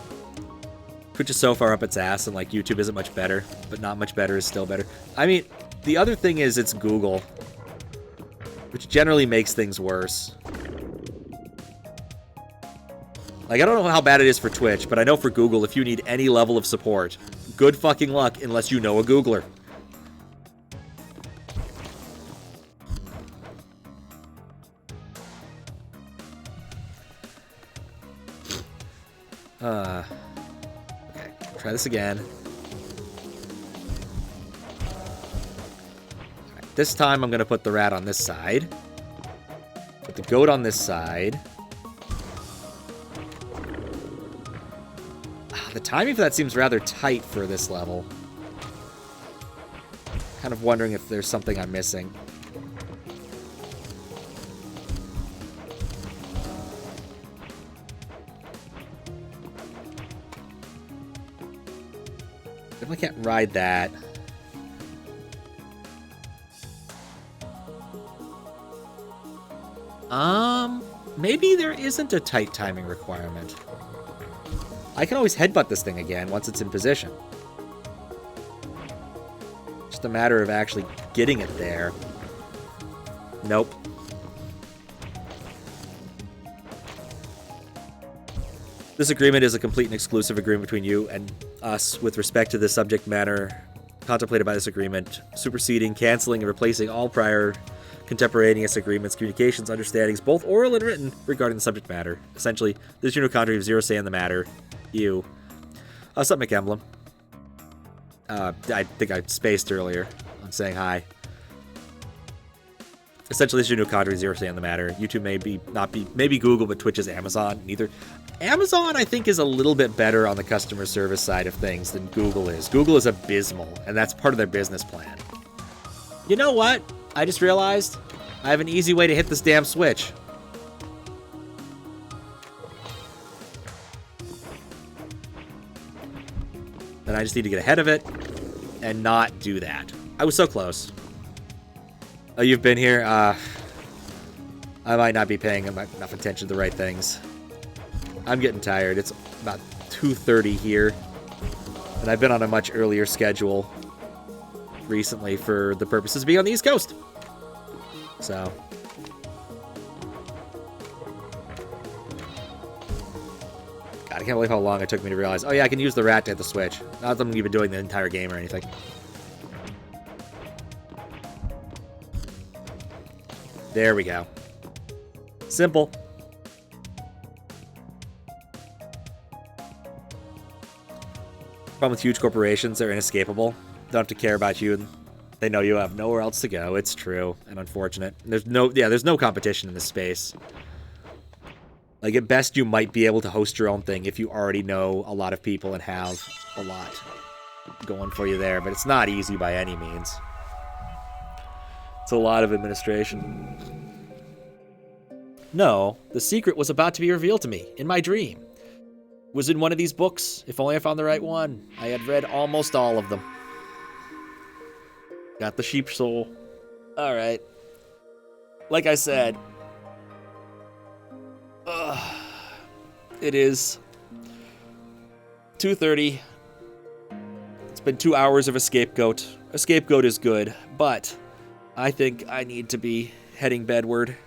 Twitch is so far up its ass, and like YouTube isn't much better, but not much better is still better. I mean, the other thing is it's Google, which generally makes things worse. Like, I don't know how bad it is for Twitch, but I know for Google, if you need any level of support, good fucking luck unless you know a Googler. Okay, try this again. Right, this time I'm going to put the rat on this side. Put the goat on this side. The timing for that seems rather tight for this level. Kind of wondering if there's something I'm missing. Definitely can't ride that. Maybe there isn't a tight timing requirement. I can always headbutt this thing again once it's in position. Just a matter of actually getting it there. Nope. This agreement is a complete and exclusive agreement between you and us with respect to the subject matter contemplated by this agreement, superseding, canceling, and replacing all prior contemporaneous agreements, communications, understandings, both oral and written, regarding the subject matter. Essentially, there's no contrary of zero say in the matter. You. What's up, McEmblem? I think I spaced earlier on saying hi. Essentially, there's no contrary, zero say on the matter. YouTube maybe Google, but Twitch is Amazon. Neither. Amazon, I think, is a little bit better on the customer service side of things than Google is. Google is abysmal, and that's part of their business plan. You know what? I just realized I have an easy way to hit this damn switch. Then I just need to get ahead of it and not do that. I was so close. Oh, you've been here? I might not be paying enough attention to the right things. I'm getting tired. It's about 2:30 here. And I've been on a much earlier schedule recently for the purposes of being on the East Coast. So. God, I can't believe how long it took me to realize, oh yeah, I can use the rat to hit the switch. Not that I'm even doing the entire game or anything. There we go. Simple. Problem with huge corporations, they're inescapable. Don't have to care about you, and they know you have nowhere else to go. It's true and unfortunate. There's no competition in this space. Like, at best, you might be able to host your own thing if you already know a lot of people and have a lot going for you there, but it's not easy by any means. It's a lot of administration. No, the secret was about to be revealed to me in my dream. It was in one of these books. If only I found the right one. I had read almost all of them. Got the sheep soul. Alright. Like I said, it is 2:30. It's been 2 hours of a scapegoat. A scapegoat is good, but I think I need to be heading bedward.